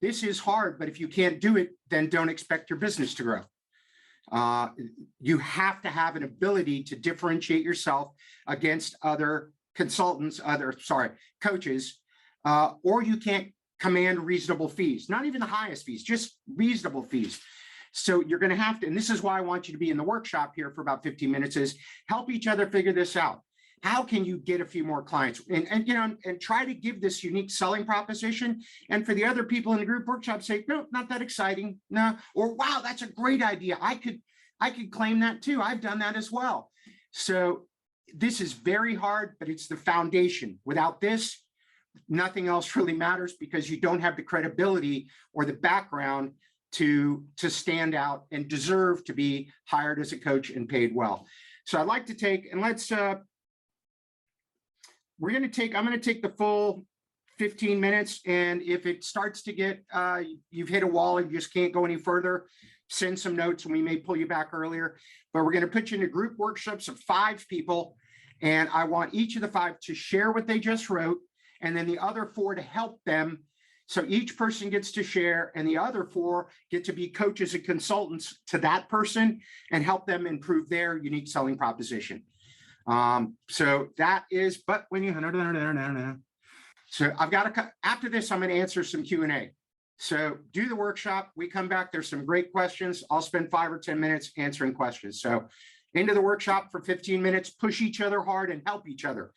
This is hard, but if you can't do it, then don't expect your business to grow. You have to have an ability to differentiate yourself against other consultants, coaches, or you can't command reasonable fees, not even the highest fees, just reasonable fees. So you're going to have to, and this is why I want you to be in the workshop here for about 15 minutes, is help each other figure this out. How can you get a few more clients and try to give this unique selling proposition? And for the other people in the group workshop, say, no, not that exciting. No, or wow, that's a great idea. I could claim that too. I've done that as well. So this is very hard, but it's the foundation. Without this, nothing else really matters, because you don't have the credibility or the background to stand out and deserve to be hired as a coach and paid well. So I'd like to take, and let's, I'm going to take the full 15 minutes. And if it starts to get, you've hit a wall and you just can't go any further, send some notes and we may pull you back earlier. But we're going to put you into group workshops of 5 people. And I want each of the 5 to share what they just wrote, and then the other 4 to help them. So each person gets to share, and the other 4 get to be coaches and consultants to that person and help them improve their unique selling proposition. So that is, but when you, so I've got to, after this, I'm going to answer some Q&A. So do the workshop. We come back. There's some great questions. I'll spend 5 or 10 minutes answering questions. So into the workshop for 15 minutes, push each other hard and help each other,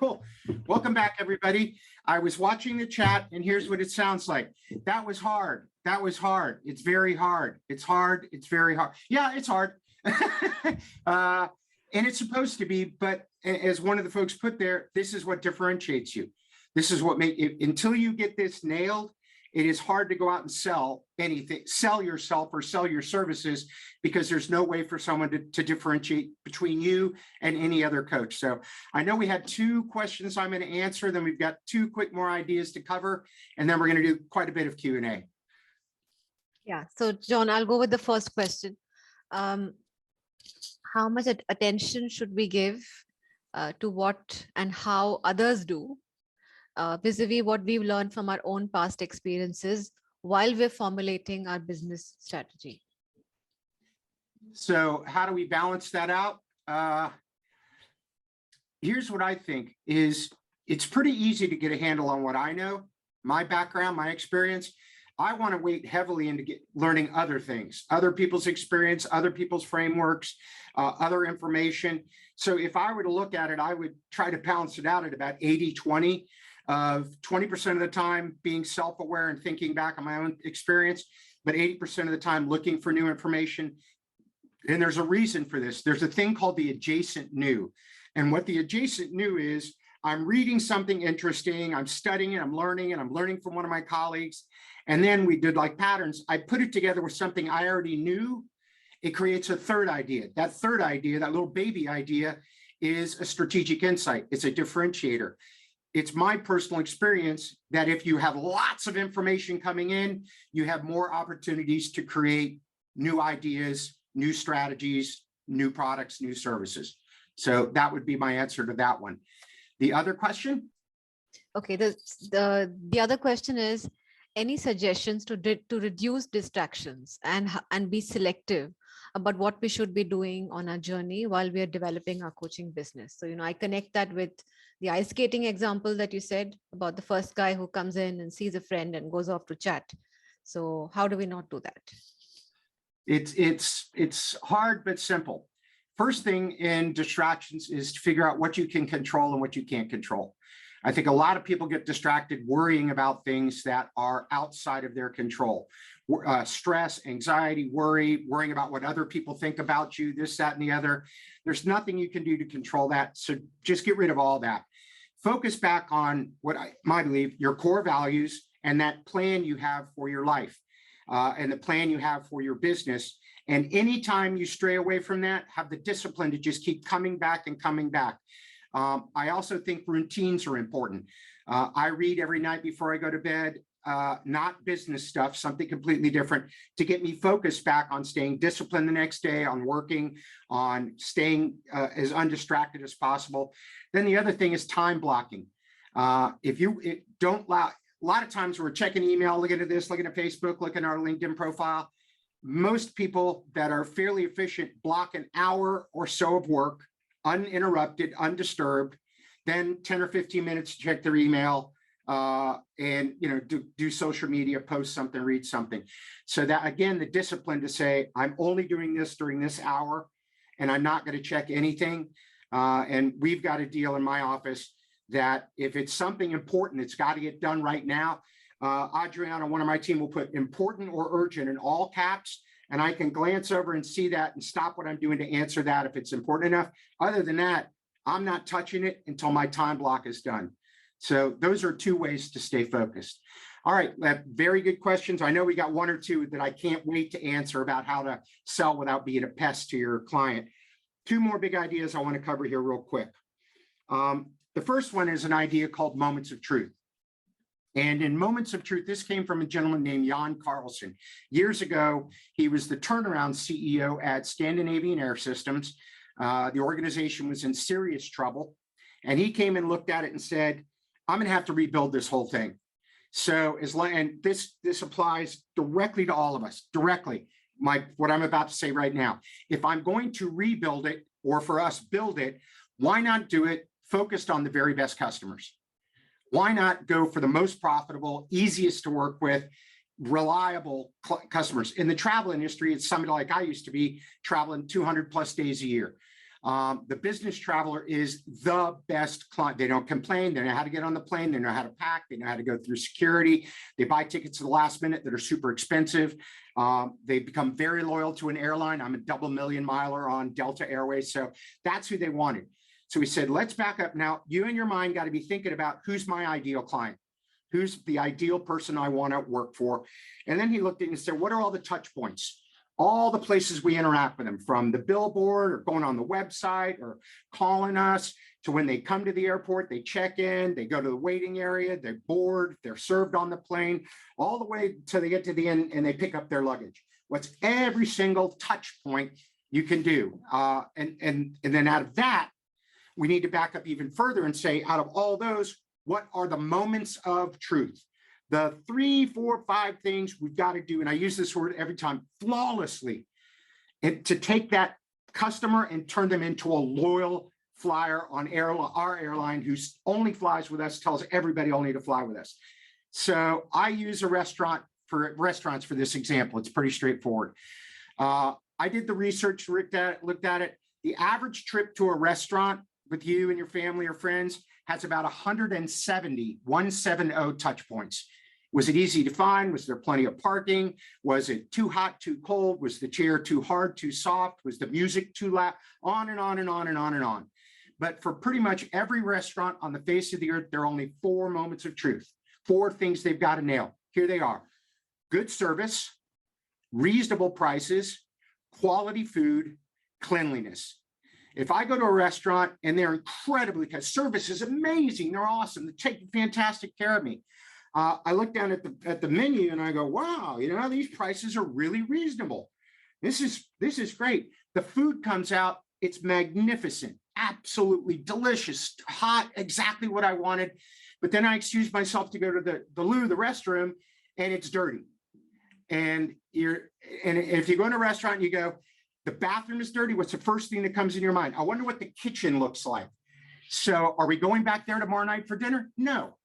Cool. Welcome back, everybody. I was watching the chat, and here's what it sounds like. That was hard. That was hard. It's very hard. It's hard. It's very hard. Yeah, it's hard. And it's supposed to be, but as one of the folks put there, this is what differentiates you. This is what makes it, until you get this nailed, it is hard to go out and sell anything, sell yourself or sell your services, because there's no way for someone to differentiate between you and any other coach. So I know we had 2 questions I'm going to answer, then we've got 2 quick more ideas to cover, and then we're going to do quite a bit of Q&A. Yeah. So John, I'll go with the first question. How much attention should we give to what and how others do, vis-a-vis what we've learned from our own past experiences while we're formulating our business strategy? So how do we balance that out? Here's what I think is, it's pretty easy to get a handle on what I know, my background, my experience. I want to weight heavily into learning other things, other people's experience, other people's frameworks, other information. So if I were to look at it, I would try to balance it out at about 80-20, of 20% of the time being self-aware and thinking back on my own experience, but 80% of the time looking for new information. And there's a reason for this. There's a thing called the adjacent new. And what the adjacent new is, I'm reading something interesting, I'm studying it, I'm learning from one of my colleagues. And then we did like patterns. I put it together with something I already knew. It creates a third idea. That third idea, that little baby idea, is a strategic insight. It's a differentiator. It's my personal experience that if you have lots of information coming in, you have more opportunities to create new ideas, new strategies, new products, new services. So that would be my answer to that one. The other question? Okay, the other question is, any suggestions to reduce distractions and be selective about what we should be doing on our journey while we are developing our coaching business? So, I connect that with the ice skating example that you said about the first guy who comes in and sees a friend and goes off to chat. So how do we not do that? It's hard, but simple. First thing in distractions is to figure out what you can control and what you can't control. I think a lot of people get distracted worrying about things that are outside of their control. Stress, anxiety, worrying about what other people think about you, this, that, and the other. There's nothing you can do to control that. So just get rid of all that. Focus back on what I believe, your core values and that plan you have for your life. and the plan you have for your business. And anytime you stray away from that, have the discipline to just keep coming back and coming back. I also think routines are important. I read every night before I go to bed, not business stuff, something completely different, to get me focused back on staying disciplined the next day, on working, on staying as undistracted as possible. Then the other thing is time blocking. If you don't allow, a lot of times we're checking email, looking at this, looking at Facebook, looking at our LinkedIn profile. Most people that are fairly efficient block an hour or so of work, uninterrupted, undisturbed, then 10 or 15 minutes to check their email, and do social media, post something, read something. So that, again, the discipline to say, I'm only doing this during this hour, and I'm not going to check anything. And we've got a deal in my office that if it's something important, it's got to get done right now. Adriana, one of my team, will put important or urgent in all caps, and I can glance over and see that and stop what I'm doing to answer that if it's important enough. Other than that, I'm not touching it until my time block is done. So those are two ways to stay focused. All right, very good questions. I know we got one or two that I can't wait to answer about how to sell without being a pest to your client. Two more big ideas I want to cover here real quick. The first one is an idea called moments of truth. And in moments of truth, this came from a gentleman named Jan Carlson. Years ago, he was the turnaround CEO at Scandinavian Air Systems. The organization was in serious trouble. And he came and looked at it and said, I'm going to have to rebuild this whole thing. So and this applies directly to all of us, directly. What I'm about to say right now. If I'm going to rebuild it, or for us build it, why not do it focused on the very best customers? Why not go for the most profitable, easiest to work with, reliable customers? In the travel industry, it's somebody like I used to be, traveling 200 plus days a year. The business traveler is the best client. They don't complain. They know how to get on the plane. They know how to pack. They know how to go through security. They buy tickets at the last minute that are super expensive. They become very loyal to an airline. I'm a double million miler on Delta Airways. So that's who they wanted. So we said, let's back up. Now, you and your mind got to be thinking about who's my ideal client? Who's the ideal person I want to work for? And then he looked at it and said, what are all the touch points? All the places we interact with them, from the billboard or going on the website or calling us, to when they come to the airport, they check in, they go to the waiting area, they're bored, they're served on the plane, all the way till they get to the end and they pick up their luggage. What's every single touch point you can do? And then out of that, we need to back up even further and say, out of all those, what are the moments of truth? The 3, 4, 5 things we've got to do, and I use this word every time, flawlessly, and to take that customer and turn them into a loyal flyer on our airline who only flies with us, tells everybody only to fly with us. So I use restaurants for this example. It's pretty straightforward. I did the research, looked at it. The average trip to a restaurant with you and your family or friends has about 170 touch points. Was it easy to find? Was there plenty of parking? Was it too hot, too cold? Was the chair too hard, too soft? Was the music too loud? On and on and on and on and on. But for pretty much every restaurant on the face of the earth, there are only 4 moments of truth, 4 things they've got to nail. Here they are: good service, reasonable prices, quality food, cleanliness. If I go to a restaurant and they're incredibly, because service is amazing, they're awesome, they take fantastic care of me. I look down at the menu and I go, wow, these prices are really reasonable. This is great. The food comes out, it's magnificent, absolutely delicious, hot, exactly what I wanted. But then I excuse myself to go to the restroom, and it's dirty. And if you go in a restaurant and you go, the bathroom is dirty, what's the first thing that comes in your mind? I wonder what the kitchen looks like. So are we going back there tomorrow night for dinner? No.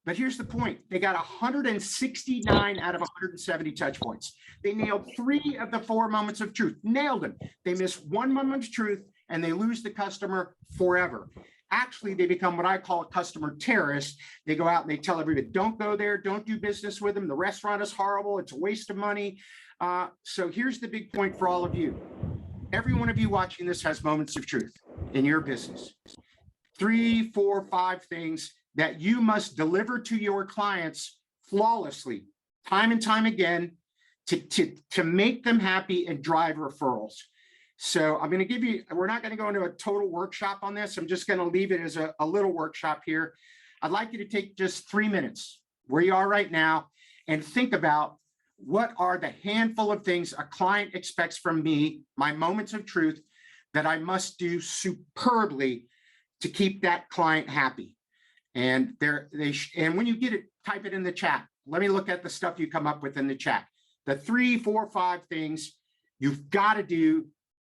But here's the point. They got 169 out of 170 touch points. They nailed 3 of the 4 moments of truth. Nailed them. They miss 1 moment of truth and they lose the customer forever. Actually, they become what I call a customer terrorist. They go out and they tell everybody, don't go there, don't do business with them. The restaurant is horrible. It's a waste of money. So here's the big point for all of you. Every one of you watching this has moments of truth in your business. 3, 4, 5 things that you must deliver to your clients flawlessly, time and time again, to make them happy and drive referrals. So I'm going to give you, we're not going to go into a total workshop on this. I'm just going to leave it as a little workshop here. I'd like you to take just 3 minutes where you are right now and think about what are the handful of things a client expects from me, my moments of truth, that I must do superbly to keep that client happy. And and when you get it, type it in the chat. Let me look at the stuff you come up with in the chat. The 3, 4, 5 things you've got to do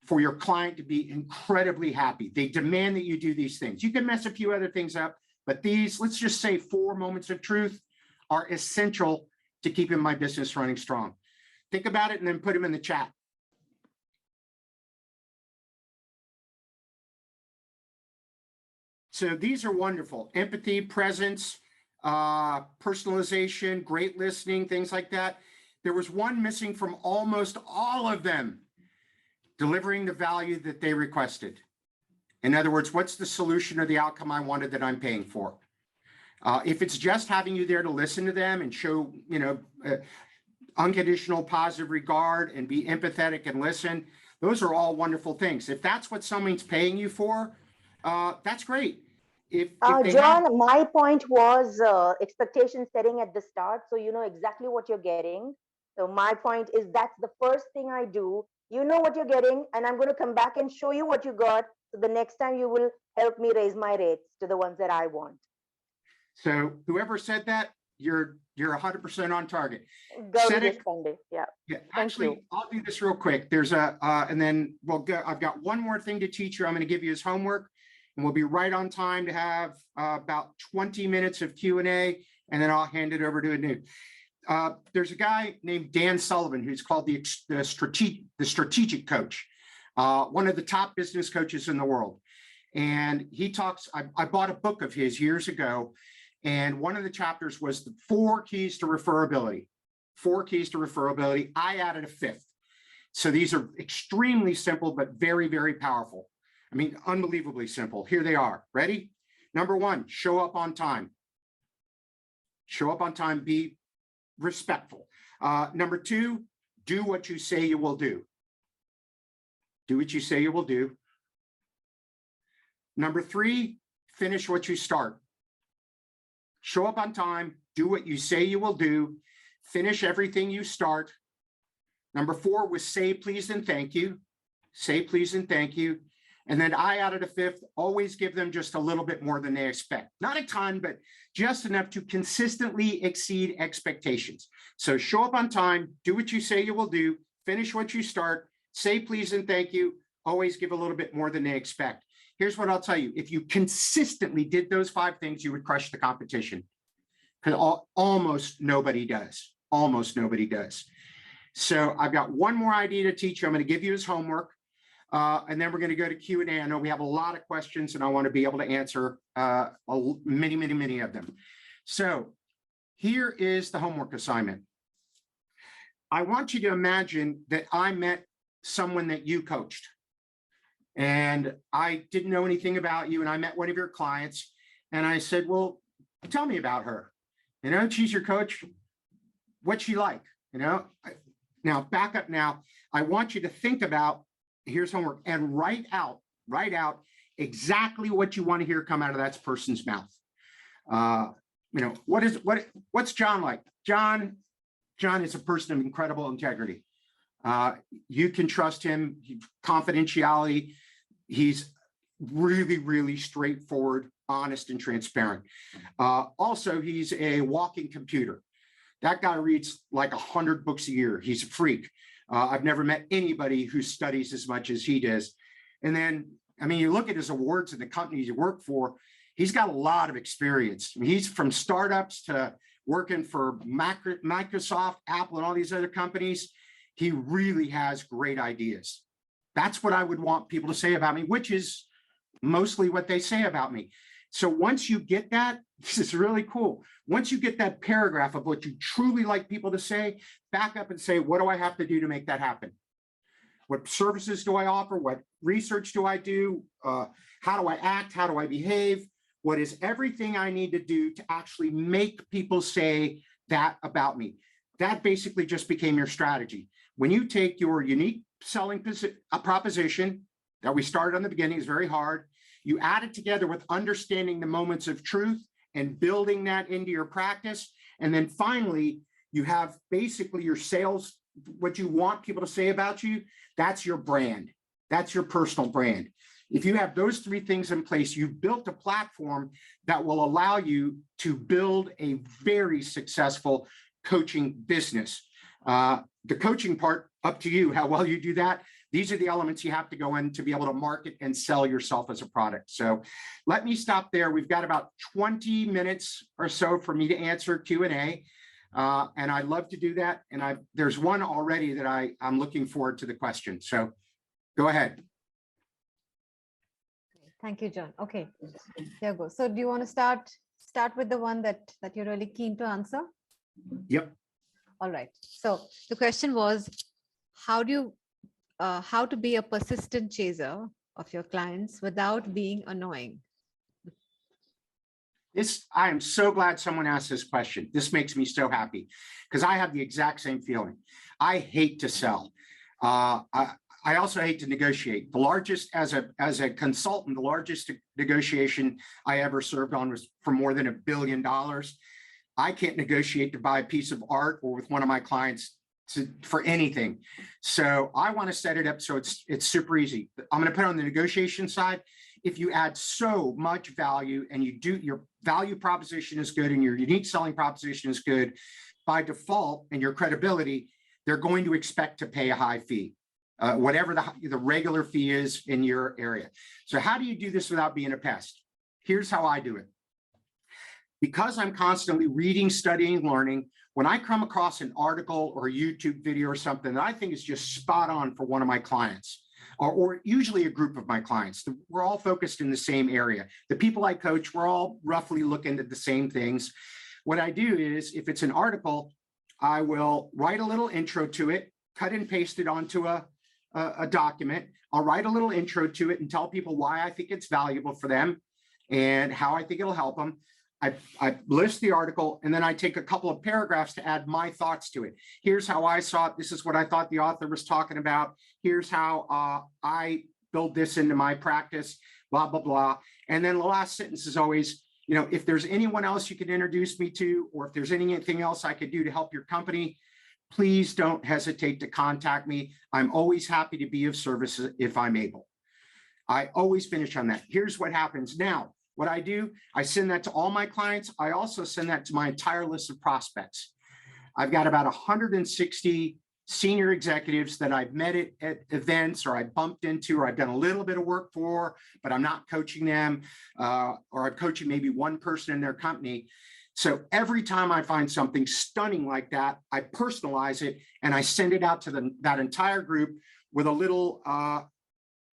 for your client to be incredibly happy. They demand that you do these things. You can mess a few other things up, but these, let's just say 4 moments of truth are essential to keeping my business running strong. Think about it and then put them in the chat. So these are wonderful. Empathy, presence, personalization, great listening, things like that. There was one missing from almost all of them: delivering the value that they requested. In other words, what's the solution or the outcome I wanted that I'm paying for? If it's just having you there to listen to them and show, unconditional positive regard and be empathetic and listen, those are all wonderful things. If that's what someone's paying you for, that's great. If John, my point was expectation setting at the start, so you know exactly what you're getting. So my point is that's the first thing I do. You know what you're getting, and I'm going to come back and show you what you got. So the next time you will help me raise my rates to the ones that I want. So whoever said that, you're 100% on target. Yeah. Actually, I'll do this real quick. There's and then we'll go. I've got one more thing to teach you. I'm going to give you as homework, and we'll be right on time to have about 20 minutes of Q&A, and then I'll hand it over to Anu. There's a guy named Dan Sullivan who's called the strategic coach, one of the top business coaches in the world. And he talks, I bought a book of his years ago, and one of the chapters was the 4 keys to referability. 4 keys to referability. I added a 5th. So these are extremely simple, but very, very powerful. I mean, unbelievably simple. Here they are. Ready? Number 1, show up on time. Show up on time, be respectful. Number 2, do what you say you will do. Do what you say you will do. Number 3, finish what you start. Show up on time, do what you say you will do, finish everything you start. Number 4 was say please and thank you. Say please and thank you. And then I added a 5th, always give them just a little bit more than they expect. Not a ton, but just enough to consistently exceed expectations. So show up on time, do what you say you will do, finish what you start, say please and thank you, always give a little bit more than they expect. Here's what I'll tell you. If you consistently did those 5 things, you would crush the competition. Because almost nobody does. Almost nobody does. So I've got one more idea to teach you. I'm going to give you as homework. And then we're going to go to Q&A. I know we have a lot of questions, and I want to be able to answer many, many, many of them. So here is the homework assignment. I want you to imagine that I met someone that you coached. And I didn't know anything about you, and I met one of your clients, and I said, well, tell me about her. She's your coach. What's she like? Now back up now. I want you to think about, here's homework, and write out exactly what you want to hear come out of that person's mouth. What's John like? John is a person of incredible integrity. You can trust him, confidentiality. He's really, really straightforward, honest, and transparent. Also, he's a walking computer. That guy reads like 100 books a year. He's a freak. I've never met anybody who studies as much as he does. And then, you look at his awards and the companies he worked for, he's got a lot of experience. He's from startups to working for Microsoft, Apple, and all these other companies. He really has great ideas. That's what I would want people to say about me, which is mostly what they say about me. So once you get that, this is really cool. Once you get that paragraph of what you truly like people to say, back up and say, what do I have to do to make that happen? What services do I offer? What research do I do? How do I act? How do I behave? What is everything I need to do to actually make people say that about me? that basically just became your strategy. When you take your unique selling proposition that we started on the beginning, is very hard. You add it together with understanding the moments of truth and building that into your practice. And then finally, you have basically your sales, what you want people to say about you, that's your brand. That's your personal brand. If you have those three things in place, you've built a platform that will allow you to build a very successful coaching business. The coaching part, up to you, how well you do that. These are the elements you have to go in to be able to market and sell yourself as a product. So let me stop there. We've got about 20 minutes or so for me to answer Q&A. And I'd love to do that. And there's one already that I'm looking forward to the question. So go ahead. Thank you, John. Okay, there you go. So do you want to start with the one that you're really keen to answer? Yep. All right. So the question was, how to be a persistent chaser of your clients without being annoying? I am so glad someone asked this question. This makes me so happy because I have the exact same feeling. I hate to sell. I also hate to negotiate. The largest, as a consultant, the largest negotiation I ever served on was for more than $1 billion. I can't negotiate to buy a piece of art or with one of my clients for anything. So I want to set it up so it's super easy. I'm going to put it on the negotiation side. If you add so much value and your value proposition is good and your unique selling proposition is good, by default and your credibility, they're going to expect to pay a high fee. Whatever the regular fee is in your area. So how do you do this without being a pest? Here's how I do it. Because I'm constantly reading, studying, learning, when I come across an article or a YouTube video or something that I think is just spot on for one of my clients, or usually a group of my clients, we're all focused in the same area. The people I coach, we're all roughly looking at the same things. What I do is, if it's an article, I will write a little intro to it, cut and paste it onto a document. I'll write a little intro to it and tell people why I think it's valuable for them and how I think it'll help them. I list the article, and then I take a couple of paragraphs to add my thoughts to it. Here's how I saw it. This is what I thought the author was talking about. Here's how I build this into my practice, blah, blah, blah. And then the last sentence is always, if there's anyone else you can introduce me to, or if there's anything else I could do to help your company, please don't hesitate to contact me. I'm always happy to be of service if I'm able. I always finish on that. Here's what happens now. What I do, I send that to all my clients. I also send that to my entire list of prospects. I've got about 160 senior executives that I've met at events, or I bumped into, or I've done a little bit of work for, but I'm not coaching them, or I'm coaching maybe one person in their company. So every time I find something stunning like that, I personalize it and I send it out to that entire group with a little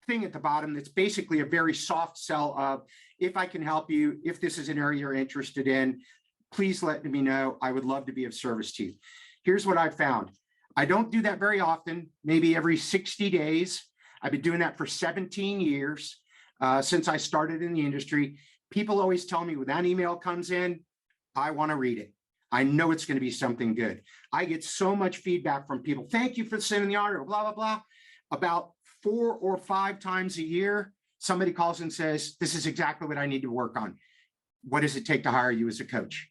thing at the bottom that's basically a very soft sell of, if I can help you, if this is an area you're interested in, please let me know. I would love to be of service to you. Here's what I've found. I don't do that very often, maybe every 60 days. I've been doing that for 17 years since I started in the industry. People always tell me when that email comes in, I want to read it. I know it's going to be something good. I get so much feedback from people. Thank you for sending the article, blah, blah, blah. About 4 or 5 times a year, somebody calls and says, this is exactly what I need to work on. What does it take to hire you as a coach?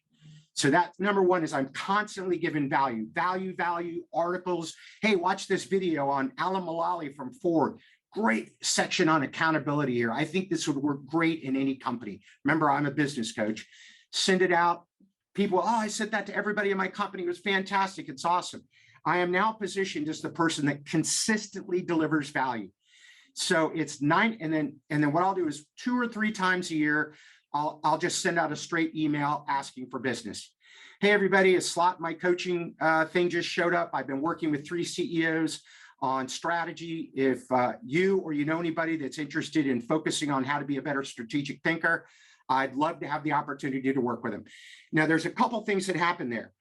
So that, number one, is I'm constantly giving value, articles. Hey, watch this video on Alan Mulally from Ford. Great section on accountability here. I think this would work great in any company. Remember, I'm a business coach. Send it out. People, oh, I said that to everybody in my company. It was fantastic. It's awesome. I am now positioned as the person that consistently delivers value. So it's 9, and then what I'll do is 2 or 3 times a year, I'll just send out a straight email asking for business. Hey, everybody, a slot in my coaching thing just showed up. I've been working with 3 CEOs on strategy. If you or you know anybody that's interested in focusing on how to be a better strategic thinker, I'd love to have the opportunity to work with them. Now, there's a couple things that happen there.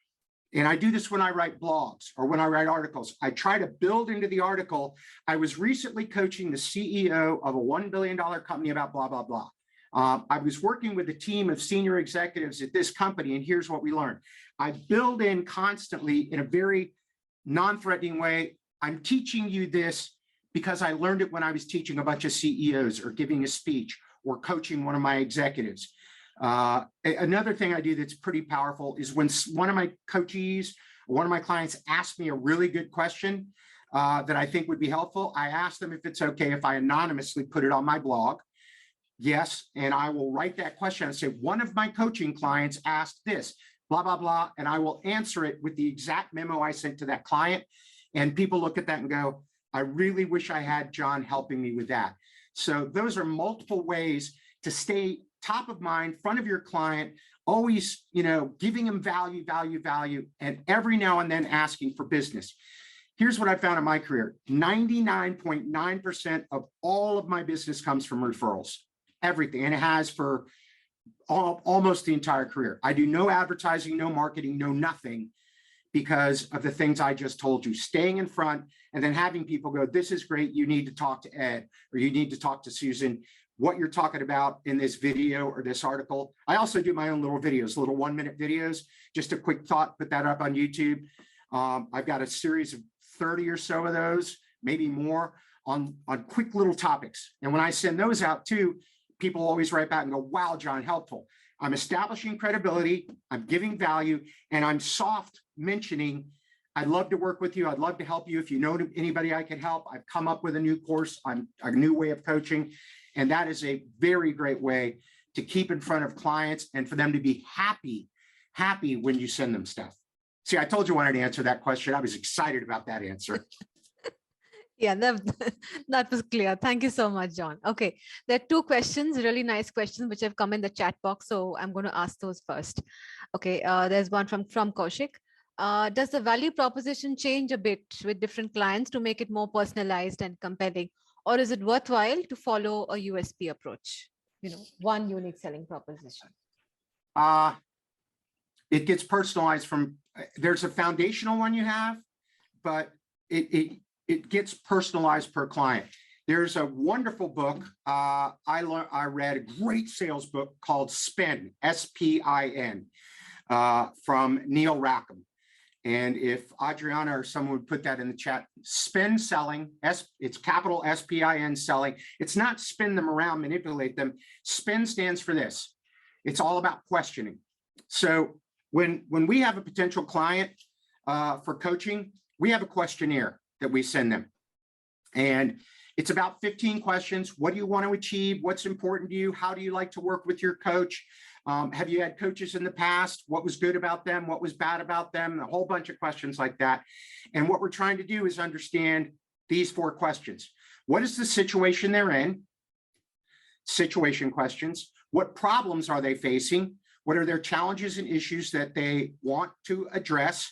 And I do this when I write blogs or when I write articles. I try to build into the article. I was recently coaching the CEO of a $1 billion company about blah, blah, blah. I was working with a team of senior executives at this company, and here's what we learned. I build in constantly in a very non-threatening way. I'm teaching you this because I learned it when I was teaching a bunch of CEOs or giving a speech or coaching one of my executives. Another thing I do that's pretty powerful is when one of my coachees, or one of my clients asks me a really good question that I think would be helpful, I ask them if it's okay if I anonymously put it on my blog. Yes, and I will write that question and say, one of my coaching clients asked this, blah, blah, blah, and I will answer it with the exact memo I sent to that client. And people look at that and go, I really wish I had John helping me with that. So those are multiple ways to stay top of mind, front of your client, always, giving them value, and every now and then asking for business. Here's what I found in my career. 99.9% of all of my business comes from referrals, everything. And it has for almost the entire career. I do no advertising, no marketing, no nothing, because of the things I just told you, staying in front and then having people go, this is great. You need to talk to Ed, or you need to talk to Susan. What you're talking about in this video or this article. I also do my own little videos, little 1-minute videos, just a quick thought, put that up on YouTube. I've got a series of 30 or so of those, maybe more, on quick little topics. And when I send those out too, people always write back and go, wow, John, helpful. I'm establishing credibility, I'm giving value, and I'm soft mentioning, I'd love to work with you. I'd love to help you. If you know anybody I can help, I've come up with a new course, a new way of coaching. And that is a very great way to keep in front of clients and for them to be happy when you send them stuff. See, I told you I wanted to answer that question. I was excited about that answer. Yeah, that was clear. Thank you so much, John. Okay, there are 2 questions, really nice questions, which have come in the chat box. So I'm going to ask those first. Okay, there's one from Kaushik. Does the value proposition change a bit with different clients to make it more personalized and compelling? Or is it worthwhile to follow a USP approach? One unique selling proposition. It gets personalized from, there's a foundational one you have, but it gets personalized per client. There's a wonderful book I read, a great sales book called SPEN, S-P-I-N, from Neil Rackham. And if Adriana or someone would put that in the chat, spin selling, it's capital S-P-I-N selling. It's not spin them around, manipulate them. Spin stands for this. It's all about questioning. So when we have a potential client for coaching, we have a questionnaire that we send them. And it's about 15 questions. What do you want to achieve? What's important to you? How do you like to work with your coach? Have you had coaches in the past? What was good about them? What was bad about them? A whole bunch of questions like that. And what we're trying to do is understand these 4 questions. What is the situation they're in? Situation questions. What problems are they facing? What are their challenges and issues that they want to address?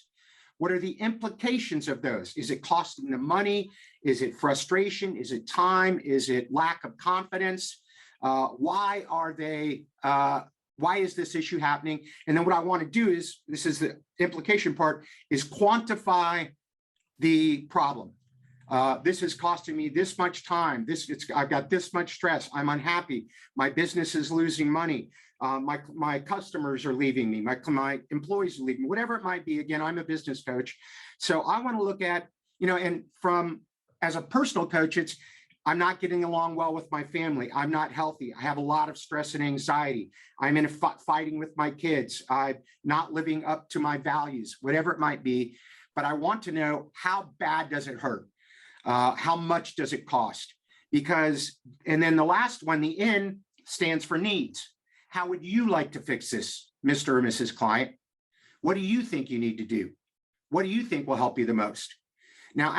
What are the implications of those? Is it costing them money? Is it frustration? Is it time? Is it lack of confidence? Why is this issue happening? And then what I want to do is, this is the implication part, is quantify the problem. This is costing me this much time. I've got this much stress. I'm unhappy. My business is losing money. My customers are leaving me. My employees are leaving me, whatever it might be. Again, I'm a business coach. So I want to look at, and as a personal coach, I'm not getting along well with my family. I'm not healthy. I have a lot of stress and anxiety. I'm in fighting with my kids. I'm not living up to my values, whatever it might be. But I want to know, how bad does it hurt? How much does it cost? And then the last one, the N, stands for needs. How would you like to fix this, Mr. or Mrs. Client? What do you think you need to do? What do you think will help you the most? Now,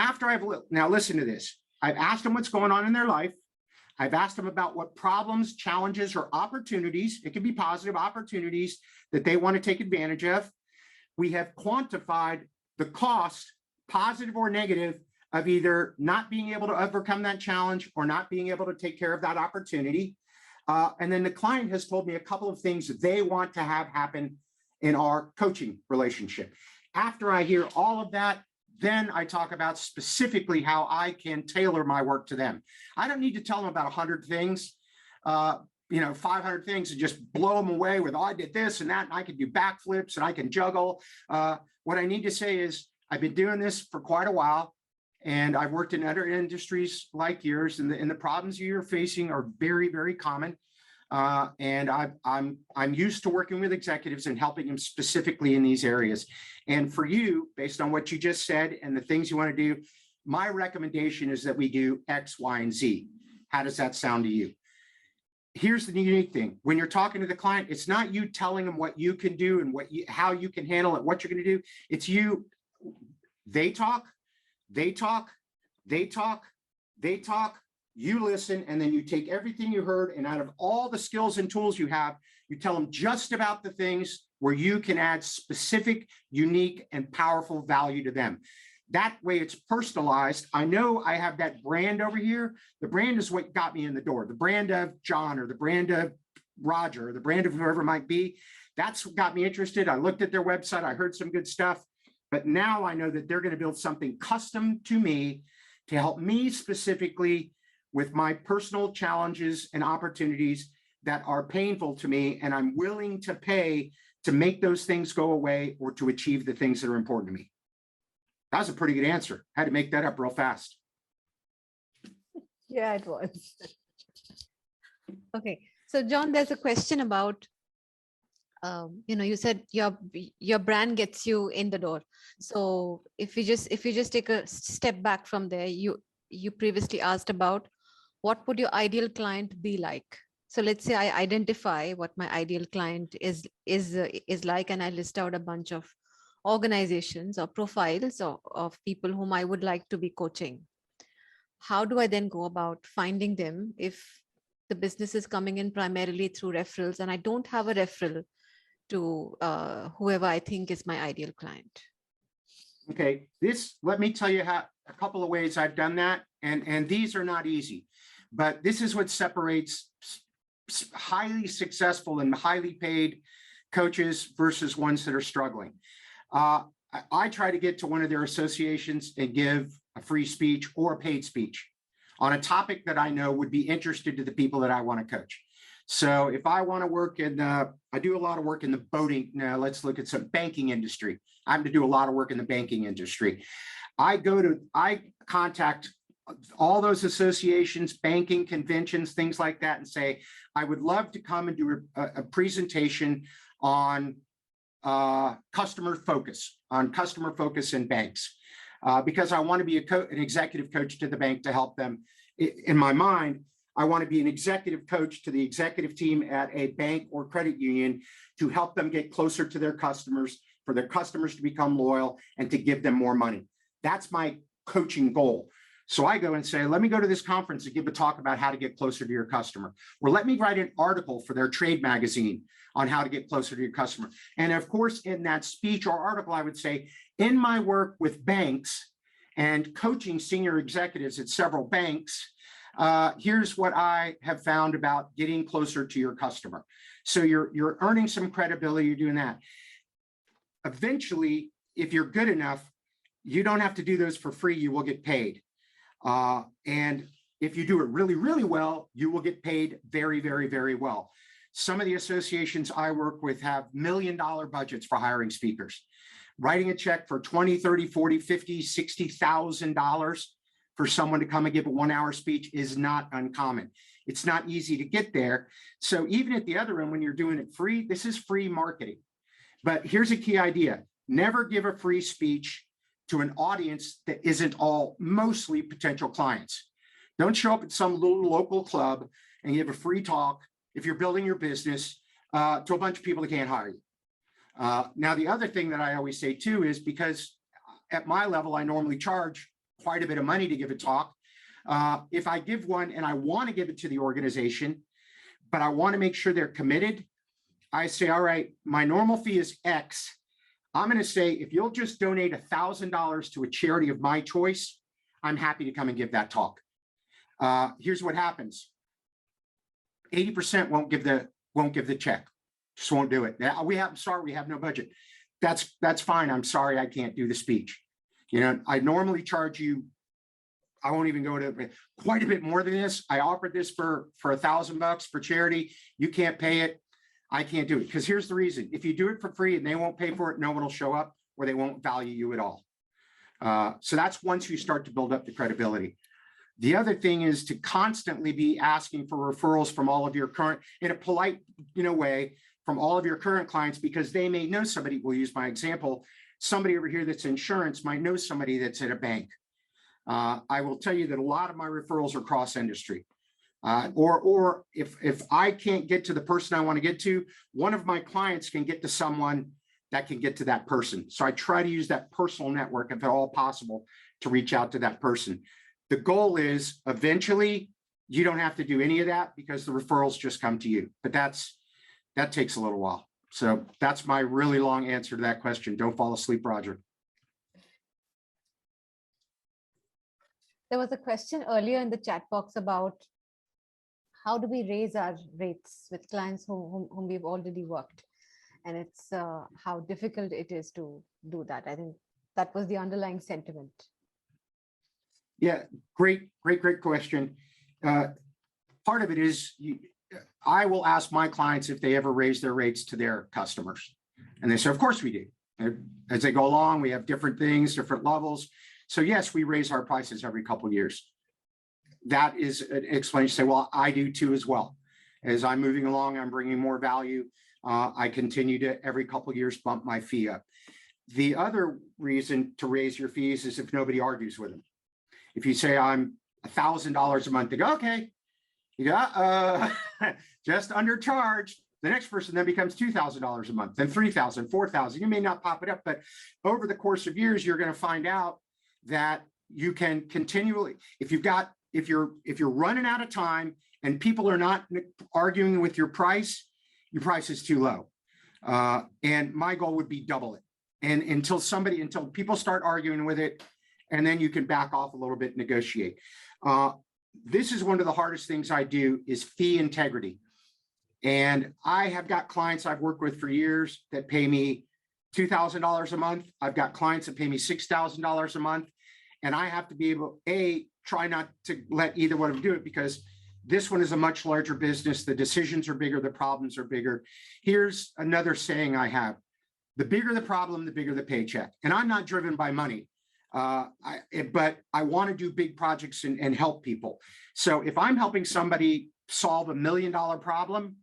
now listen to this. I've asked them what's going on in their life. I've asked them about what problems, challenges, or opportunities, it could be positive opportunities, that they want to take advantage of. We have quantified the cost, positive or negative, of either not being able to overcome that challenge or not being able to take care of that opportunity. And then the client has told me a couple of things that they want to have happen in our coaching relationship. After I hear all of that, then I talk about specifically how I can tailor my work to them. I don't need to tell them about 100 things. 500 things and just blow them away with, oh, I did this and that, and I can do backflips and I can juggle. What I need to say is I've been doing this for quite a while, and I've worked in other industries like yours, and the problems you're facing are very, very common. And I'm used to working with executives and helping them specifically in these areas. And for you, based on what you just said and the things you want to do, my recommendation is that we do X, Y, and Z. How does that sound to you? Here's the unique thing. When you're talking to the client, it's not you telling them what you can do and how you can handle it, what you're going to do. It's you. They talk, they talk, they talk, they talk. You listen, and then you take everything you heard, and out of all the skills and tools you have, you tell them just about the things where you can add specific, unique, and powerful value to them. That way it's personalized. I know I have that brand over here. The brand is what got me in the door. The brand of John, or the brand of Roger, or the brand of whoever it might be. That's what got me interested. I looked at their website. I heard some good stuff. But now I know that they're going to build something custom to me to help me specifically with my personal challenges and opportunities that are painful to me. And I'm willing to pay to make those things go away or to achieve the things that are important to me. That was a pretty good answer. I had to make that up real fast. Yeah, it was. Okay, so John, there's a question about, you said your brand gets you in the door. So if you just take a step back from there, you previously asked about what would your ideal client be like. So let's say I identify what my ideal client is like, and I list out a bunch of organizations or profiles of people whom I would like to be coaching. How do I then go about finding them if the business is coming in primarily through referrals and I don't have a referral to whoever I think is my ideal client? Okay, let me tell you a couple of ways I've done that. And these are not easy, but this is what separates highly successful and highly paid coaches versus ones that are struggling. I try to get to one of their associations and give a free speech or a paid speech on a topic that I know would be interested to the people that I want to coach. So if I want to work in, I do a lot of work in the boating. Now let's look at some banking industry. I have to do a lot of work in the banking industry. I contact all those associations, banking conventions, things like that, and say, I would love to come and do a presentation on customer focus in banks, because I want to be an executive coach to the bank to help them. In my mind, I want to be an executive coach to the executive team at a bank or credit union to help them get closer to their customers, for their customers to become loyal and to give them more money. That's my coaching goal. So I go and say, let me go to this conference and give a talk about how to get closer to your customer. Or let me write an article for their trade magazine on how to get closer to your customer. And of course, in that speech or article, I would say, in my work with banks and coaching senior executives at several banks, here's what I have found about getting closer to your customer. So you're earning some credibility, you're doing that. Eventually, if you're good enough, you don't have to do those for free, you will get paid. And if you do it really, really well, you will get paid very, very, very well. Some of the associations I work with have $1 million budgets for hiring speakers. Writing a check for $20, $30, $40, $50, $60,000 for someone to come and give a 1-hour speech is not uncommon. It's not easy to get there. So even at the other end, when you're doing it free, this is free marketing. But here's a key idea. Never give a free speech to an audience that isn't all mostly potential clients. Don't show up at some little local club and give a free talk if you're building your business to a bunch of people that can't hire you. Now, the other thing that I always say too is, because at my level, I normally charge quite a bit of money to give a talk. If I give one and I want to give it to the organization, but I want to make sure they're committed, I say, all right, my normal fee is X. I'm going to say, if you'll just donate $1,000 to a charity of my choice, I'm happy to come and give that talk. Here's what happens. 80% won't give the check. Just won't do it. We have no budget. That's fine. I'm sorry, I can't do the speech. I normally charge you I won't even go to quite a bit more than this. I offered this for $1,000 for charity. You can't pay it. I can't do it. Because here's the reason. If you do it for free and they won't pay for it, no one will show up, or they won't value you at all. So that's once you start to build up the credibility. The other thing is to constantly be asking for referrals from all of your current, in a polite, way, from all of your current clients, because they may know somebody. We'll use my example. Somebody over here that's insurance might know somebody that's at a bank. I will tell you that a lot of my referrals are cross-industry. Or if I can't get to the person I want to get to, one of my clients can get to someone that can get to that person. So I try to use that personal network, if at all possible, to reach out to that person. The goal is eventually you don't have to do any of that because the referrals just come to you. But that takes a little while. So that's my really long answer to that question. Don't fall asleep, Roger. There was a question earlier in the chat box about how do we raise our rates with clients whom we've already worked, and it's how difficult it is to do that. I think that was the underlying sentiment. Yeah, great question. Part of it is I will ask my clients if they ever raise their rates to their customers, and they say, of course we do. As they go along, we have different things, different levels. So yes, we raise our prices every couple of years. That is an explanation. Say, well, I do too as well. As I'm moving along, I'm bringing more value. I continue to every couple of years bump my fee up. The other reason to raise your fees is if nobody argues with them. If you say I'm $1,000 a month, they go, okay, yeah, just undercharged. The next person then becomes $2,000 a month, then $3,000, $4,000. You may not pop it up, but over the course of years, you're going to find out that you can continually, if you're running out of time and people are not arguing with your price is too low. And my goal would be double it. And until people start arguing with it, and then you can back off a little bit, negotiate. This is one of the hardest things I do is fee integrity. And I have got clients I've worked with for years that pay me $2,000 a month. I've got clients that pay me $6,000 a month. And I have to be able, try not to let either one of them do it, because this one is a much larger business. The decisions are bigger, the problems are bigger. Here's another saying I have: the bigger the problem, the bigger the paycheck. And I'm not driven by money, but I want to do big projects and help people. So if I'm helping somebody solve $1 million problem,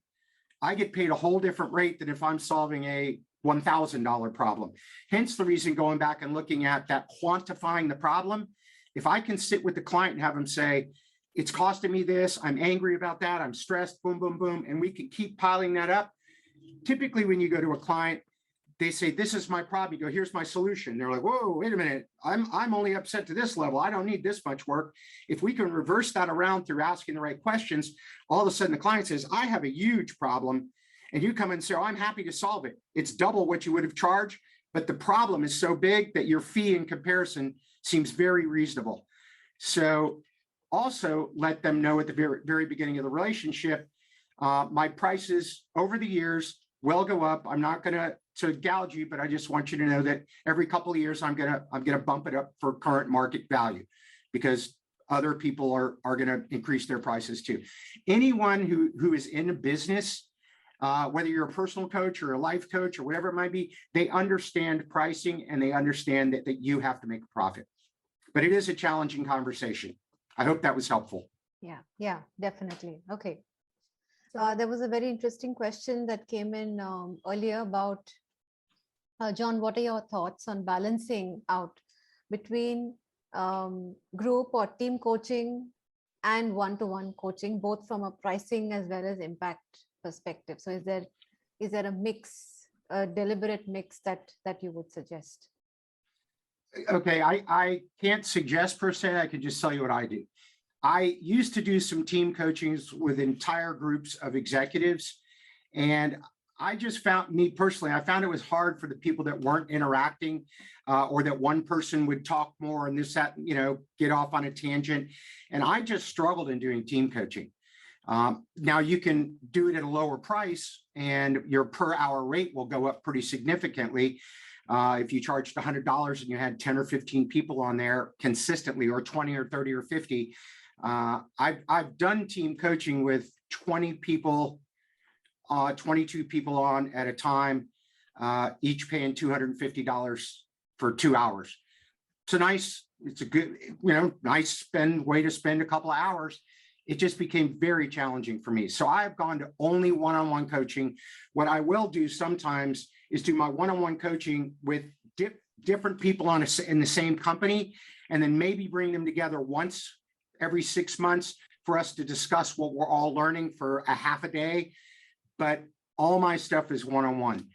I get paid a whole different rate than if I'm solving a $1,000 problem. Hence the reason, going back and looking at that, quantifying the problem. If I can sit with the client and have them say, it's costing me this, I'm angry about that, I'm stressed, boom, boom, boom, and we can keep piling that up. Typically, when you go to a client, they say, this is my problem. You go, here's my solution. They're like, whoa, wait a minute. I'm only upset to this level. I don't need this much work. If we can reverse that around through asking the right questions, all of a sudden the client says, I have a huge problem. And you come and say, oh, I'm happy to solve it. It's double what you would have charged, but the problem is so big that your fee in comparison seems very reasonable. So also let them know at the very, very beginning of the relationship, my prices over the years will go up. I'm not going to gouge you, but I just want you to know that every couple of years, I'm gonna bump it up for current market value, because other people are going to increase their prices too. Anyone who is in a business, whether you're a personal coach or a life coach or whatever it might be, they understand pricing and they understand that you have to make a profit. But it is a challenging conversation. I hope that was helpful. Yeah, definitely. Okay. There was a very interesting question that came in earlier about, John, what are your thoughts on balancing out between group or team coaching and one-to-one coaching, both from a pricing as well as impact perspective? So is there a mix, a deliberate mix that you would suggest? Okay, I can't suggest per se. I can just tell you what I do. I used to do some team coachings with entire groups of executives, and I just found, me personally, I found it was hard for the people that weren't interacting, or that one person would talk more and this, that, get off on a tangent. And I just struggled in doing team coaching. Now you can do it at a lower price and your per hour rate will go up pretty significantly. If you charged $100 and you had 10 or 15 people on there consistently, or 20 or 30 or 50, I've done team coaching with 20 people, 22 people on at a time, each paying $250 for 2 hours. It's a good, nice way to spend a couple of hours. It just became very challenging for me. So I've gone to only one-on-one coaching. What I will do sometimes is do my one-on-one coaching with different people in the same company, and then maybe bring them together once every 6 months for us to discuss what we're all learning for a half a day. But all my stuff is one-on-one.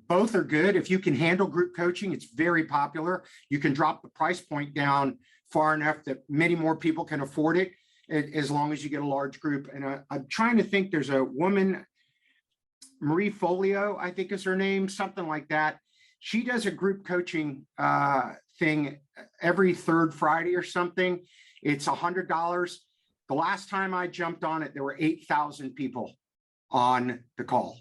Both are good. If you can handle group coaching, it's very popular. You can drop the price point down far enough that many more people can afford it, as long as you get a large group. And I'm trying to think, there's a woman, Marie Folio, I think is her name, something like that. She does a group coaching thing every third Friday or something. It's $100. The last time I jumped on it, there were 8,000 people on the call.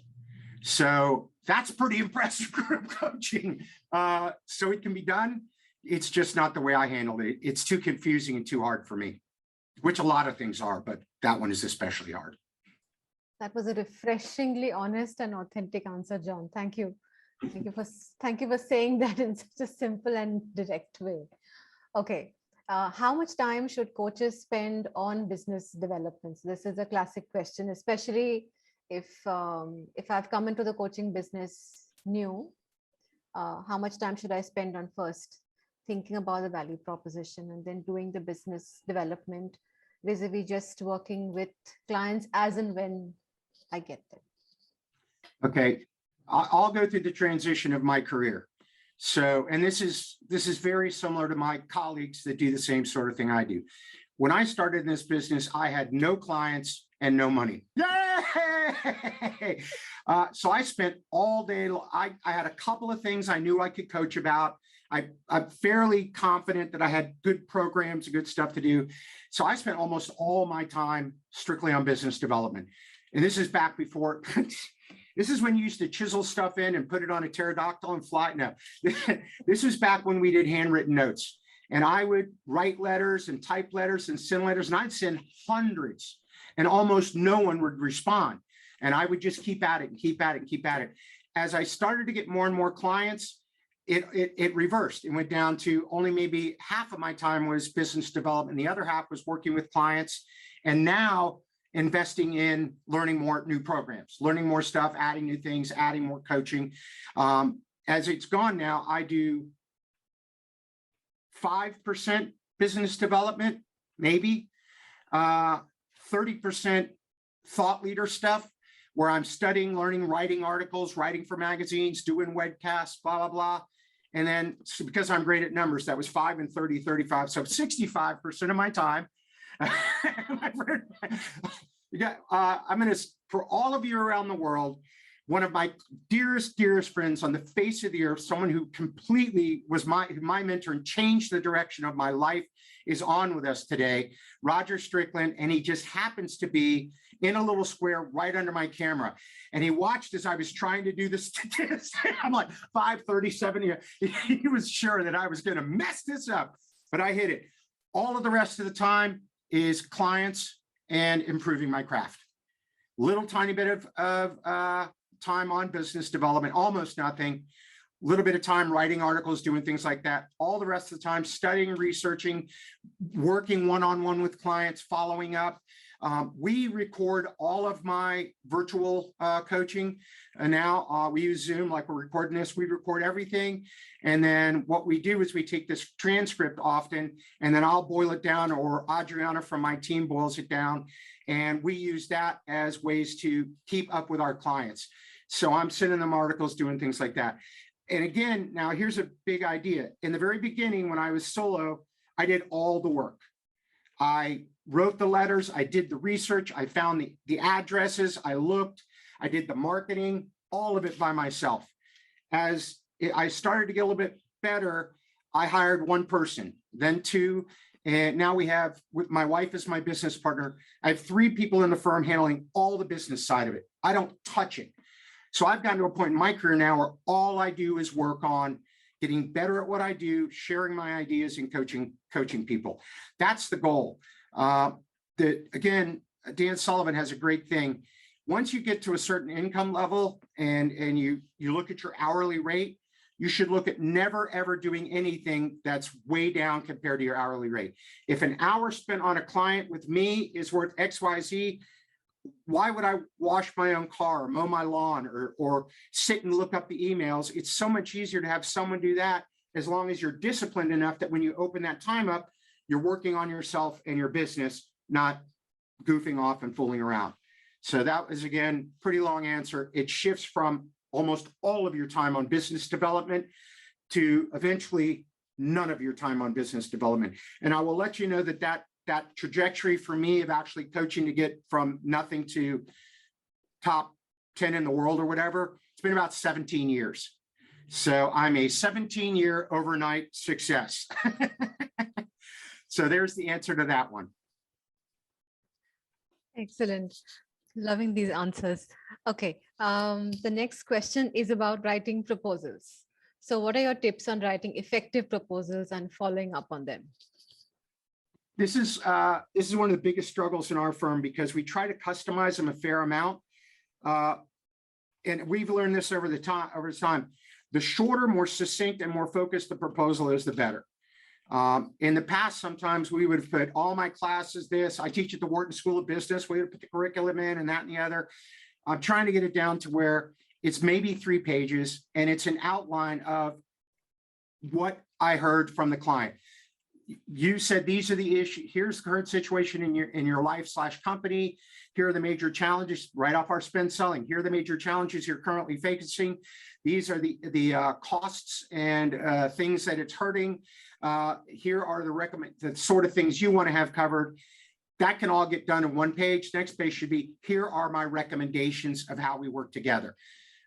So that's pretty impressive group coaching. So it can be done. It's just not the way I handled it. It's too confusing and too hard for me, which a lot of things are, but that one is especially hard. That was a refreshingly honest and authentic answer, John. Thank you. Thank you for saying that in such a simple and direct way. Okay. How much time should coaches spend on business development? So this is a classic question, especially if I've come into the coaching business new. How much time should I spend on first thinking about the value proposition, and then doing the business development vis-a-vis just working with clients as and when I get them? Okay, I'll go through the transition of my career. So, and this is very similar to my colleagues that do the same sort of thing I do. When I started in this business, I had no clients and no money. Yay! So I spent all day. I had a couple of things I knew I could coach about. I'm fairly confident that I had good programs and good stuff to do. So I spent almost all my time strictly on business development. And this is back before, this is when you used to chisel stuff in and put it on a pterodactyl and fly. No, this was back when we did handwritten notes. And I would write letters and type letters and send letters, and I'd send hundreds, and almost no one would respond. And I would just keep at it and keep at it and keep at it. As I started to get more and more clients, it reversed. It went down to only maybe half of my time was business development. The other half was working with clients, and now investing in learning more new programs, learning more stuff, adding new things, adding more coaching. As it's gone now, I do 5% business development, maybe 30% thought leader stuff, where I'm studying, learning, writing articles, writing for magazines, doing webcasts, blah, blah, blah. And then because I'm great at numbers, that was 5 and 30, 35. So 65% of my time. I'm going to, for all of you around the world, one of my dearest friends on the face of the earth, someone who completely was my mentor and changed the direction of my life, is on with us today, Roger Strickland. And he just happens to be in a little square right under my camera. And he watched as I was trying to do this. I'm like 5:37. He was sure that I was going to mess this up, but I hit it. All of the rest of the time is clients and improving my craft. Little tiny bit of time on business development, almost nothing. A little bit of time writing articles, doing things like that. All the rest of the time studying, researching, working one-on-one with clients, following up. We record all of my virtual coaching. And now we use Zoom, like we're recording this. We record everything. And then what we do is we take this transcript often, and then I'll boil it down, or Adriana from my team boils it down. And we use that as ways to keep up with our clients. So I'm sending them articles, doing things like that. And again, now here's a big idea. In the very beginning, when I was solo, I did all the work. I wrote the letters, I did the research, I found the addresses, I looked, I did the marketing, all of it by myself. As I started to get a little bit better, I hired one person, then two, and now we have, with my wife as my business partner, I have 3 people in the firm handling all the business side of it. I don't touch it. So I've gotten to a point in my career now where all I do is work on getting better at what I do, sharing my ideas and coaching people. That's the goal. Again, Dan Sullivan has a great thing. Once you get to a certain income level and you look at your hourly rate, you should look at never, ever doing anything that's way down compared to your hourly rate. If an hour spent on a client with me is worth XYZ, why would I wash my own car, mow my lawn, or sit and look up the emails? It's so much easier to have someone do that, as long as you're disciplined enough that when you open that time up, you're working on yourself and your business, not goofing off and fooling around. So that was, again, pretty long answer. It shifts from almost all of your time on business development to eventually none of your time on business development. And I will let you know that trajectory for me of actually coaching to get from nothing to top 10 in the world or whatever, it's been about 17 years. So I'm a 17-year overnight success. So there's the answer to that one. Excellent. Loving these answers. Okay. The next question is about writing proposals. So what are your tips on writing effective proposals and following up on them? This is one of the biggest struggles in our firm, because we try to customize them a fair amount. And we've learned this over time. The shorter, more succinct, and more focused the proposal is, the better. In the past, sometimes we would have put all my classes this. I teach at the Wharton School of Business. We would put the curriculum in and that and the other. I'm trying to get it down to where it's maybe 3 pages, and it's an outline of what I heard from the client. You said these are the issues. Here's the current situation in your life/company. Here are the major challenges, right off our SPENCE selling. Here are the major challenges you're currently facing. These are the costs and things that it's hurting. Here are the sort of things you want to have covered. That can all get done in 1 page. Next page should be, here are my recommendations of how we work together.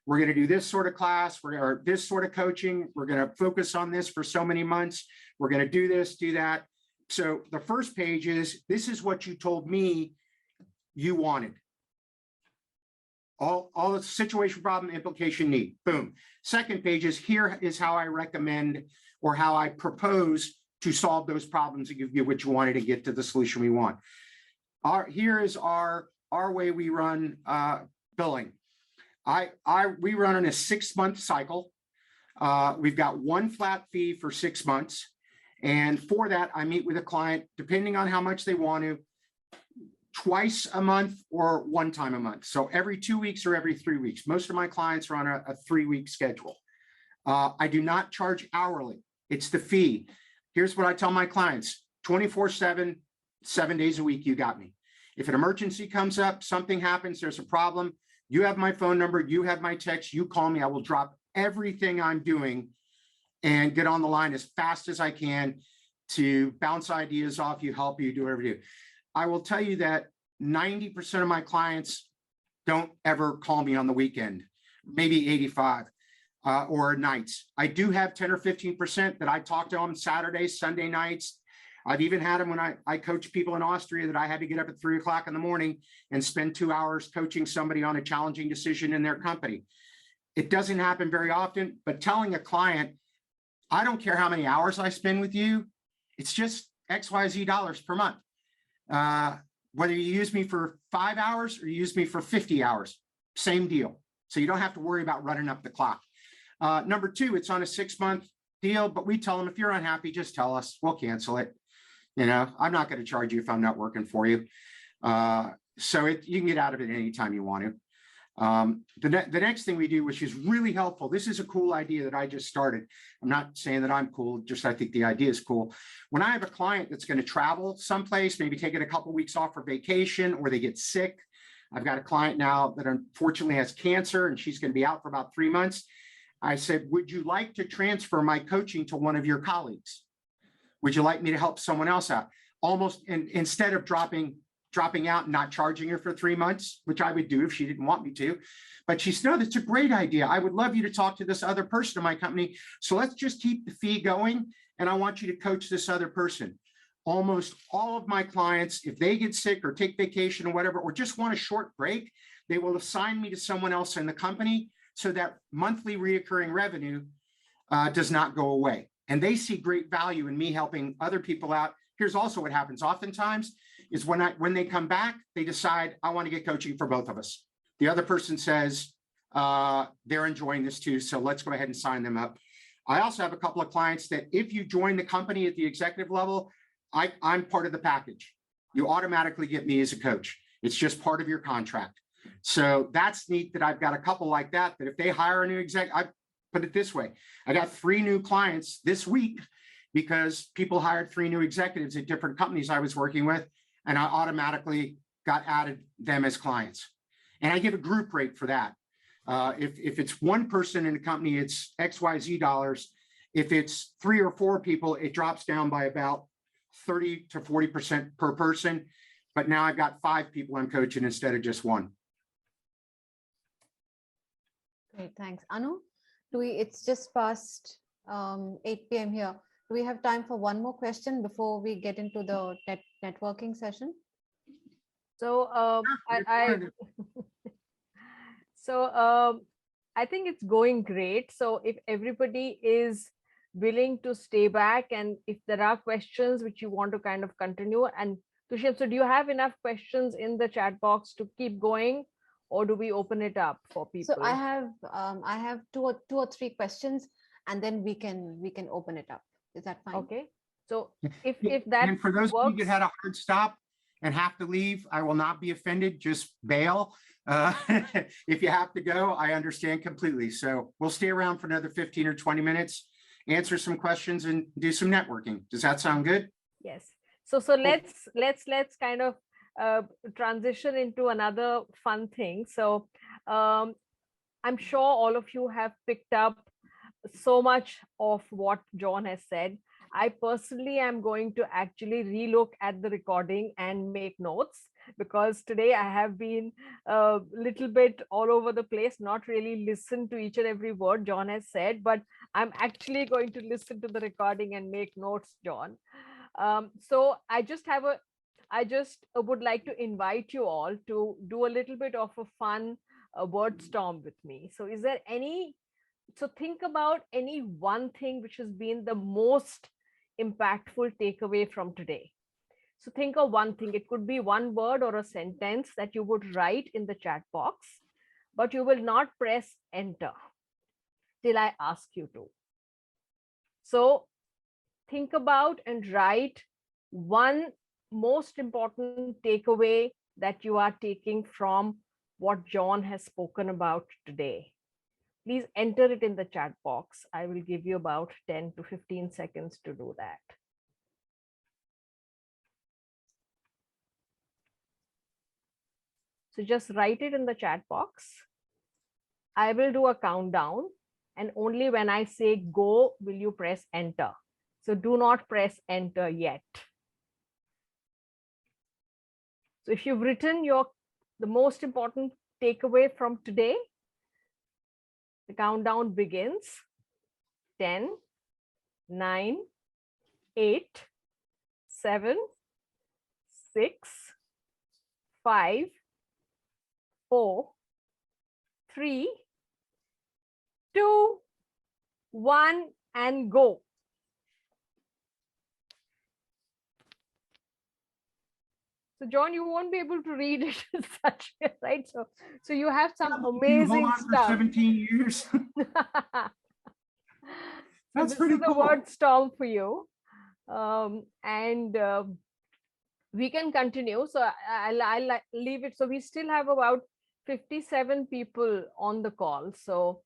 We're going to do this sort of class, or this sort of coaching. We're going to focus on this for so many months. We're going to do this, do that. So the first page is, this is what you told me you wanted. All the situation, problem, implication, need. Boom. Second page is, here is how I recommend, or how I propose to solve those problems and give you what you wanted to get to the solution we want. Here is our way we run billing. We run on a 6-month cycle. We've got 1 flat fee for 6 months. And for that, I meet with a client, depending on how much they want to, twice a month or 1 time a month. So every 2 weeks or every 3 weeks. Most of my clients are on a 3-week schedule. I do not charge hourly. It's the fee. Here's what I tell my clients: 24/7, 7 days a week, you got me. If an emergency comes up, something happens, there's a problem, you have my phone number, you have my text, you call me, I will drop everything I'm doing and get on the line as fast as I can to bounce ideas off you, help you, do whatever you do. I will tell you that 90% of my clients don't ever call me on the weekend, maybe 85 or nights. I do have 10 or 15% that I talk to them Saturdays, Sunday nights. I've even had them when I coach people in Austria that I had to get up at 3 o'clock in the morning and spend 2 hours coaching somebody on a challenging decision in their company. It doesn't happen very often, but telling a client, I don't care how many hours I spend with you, it's just XYZ dollars per month. Whether you use me for 5 hours or you use me for 50 hours, same deal. So you don't have to worry about running up the clock. Number 2, it's on a 6-month deal, but we tell them, if you're unhappy, just tell us, we'll cancel it. You know, I'm not going to charge you if I'm not working for you. So you can get out of it anytime you want to. The next thing we do, which is really helpful, this is a cool idea that I just started. I'm not saying that I'm cool, just I think the idea is cool. When I have a client that's going to travel someplace, maybe taking a couple of weeks off for vacation, or they get sick. I've got a client now that unfortunately has cancer, and she's going to be out for about 3 months. I said, would you like to transfer my coaching to one of your colleagues? Would you like me to help someone else out? Almost, instead of dropping out and not charging her for 3 months, which I would do if she didn't want me to. But she said, no, that's a great idea. I would love you to talk to this other person in my company. So let's just keep the fee going. And I want you to coach this other person. Almost all of my clients, if they get sick or take vacation or whatever, or just want a short break, they will assign me to someone else in the company. so that monthly reoccurring revenue does not go away. And they see great value in me helping other people out. Here's also what happens oftentimes is when they come back, they decide, I want to get coaching for both of us. The other person says, they're enjoying this too, so let's go ahead and sign them up. I also have a couple of clients that if you join the company at the executive level, I'm part of the package. You automatically get me as a coach. It's just part of your contract. So that's neat that I've got a couple like that if they hire a new exec, I put it this way. I got 3 new clients this week because people hired 3 new executives at different companies I was working with, and I automatically got added them as clients. And I give a group rate for that. If it's one person in a company, it's XYZ dollars. If it's 3 or 4 people, it drops down by about 30 to 40% per person. But now I've got 5 people I'm coaching instead of just 1. Great, thanks. Anu, it's just past 8 p.m. here. Do we have time for one more question before we get into the networking session? So I think it's going great. So if everybody is willing to stay back, and if there are questions which you want to kind of continue, and Tushar, so do you have enough questions in the chat box to keep going, or do we open it up for people? So I have two or three questions, and then we can open it up. Is that fine? Okay. So if that and for those works, of you that had a hard stop and have to leave, I will not be offended. Just bail. If you have to go, I understand completely. So we'll stay around for another 15 or 20 minutes, answer some questions, and do some networking. Does that sound good? yes. So let's kind of transition into another fun thing. So I'm sure all of you have picked up so much of what John has said. I personally am going to actually relook at the recording and make notes, because today I have been a little bit all over the place, not really listened to each and every word John has said, but I'm actually going to listen to the recording and make notes, John. So I just would like to invite you all to do a little bit of a fun word storm with me. So is there so think about any one thing which has been the most impactful takeaway from today. So think of one thing. It could be one word or a sentence that you would write in the chat box, but you will not press enter till I ask you to. So think about and write one most important takeaway that you are taking from what John has spoken about today. Please enter it in the chat box. I will give you about 10 to 15 seconds to do that. So just write it in the chat box. I will do a countdown, and only when I say go will you press enter. So do not press enter yet. So if you've written the most important takeaway from today, the countdown begins. 10, 9, 8, 7, 6, 5, 4, 3, 2, 1, and go. So John, you won't be able to read it as such, right? So you have some amazing hold on stuff. for 17 years. That's this pretty is cool. a word storm for you. We can continue. So I'll leave it. So we still have about 57 people on the call. So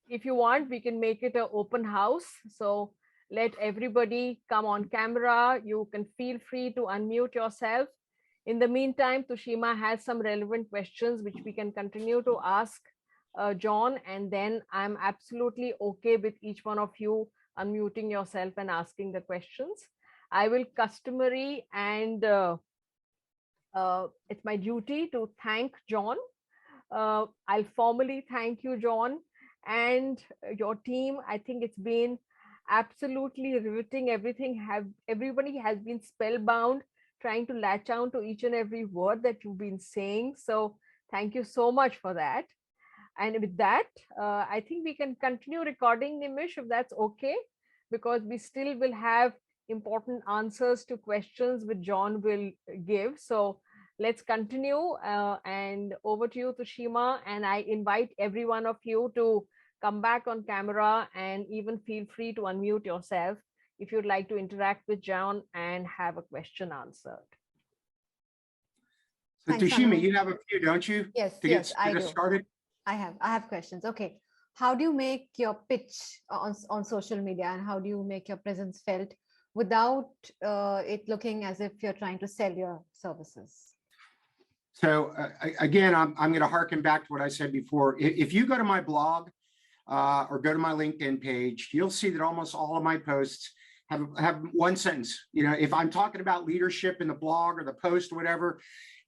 if you want, we can make it an open house. So let everybody come on camera. You can feel free to unmute yourself. In the meantime, Tushima has some relevant questions which we can continue to ask John, and then I'm absolutely okay with each one of you unmuting yourself and asking the questions. I will customary and it's my duty to thank John. I'll formally thank you, John, and your team. I think it's been absolutely riveting. Everybody has been spellbound, trying to latch on to each and every word that you've been saying. So thank you so much for that. And with that, I think we can continue recording, Nimish, if that's okay, because we still will have important answers to questions which John will give. So let's continue, and over to you, Tushima. And I invite every one of you to come back on camera and even feel free to unmute yourself if you'd like to interact with John and have a question answered. So Thanks, Tushima, Anu. you have a few, don't you? Yes, To yes, get I us do. started. I have questions. Okay. How do you make your pitch on social media, and how do you make your presence felt without it looking as if you're trying to sell your services? So again, I'm going to harken back to what I said before. If you go to my blog or go to my LinkedIn page, you'll see that almost all of my posts have one sentence. You know, if I'm talking about leadership in the blog or the post or whatever,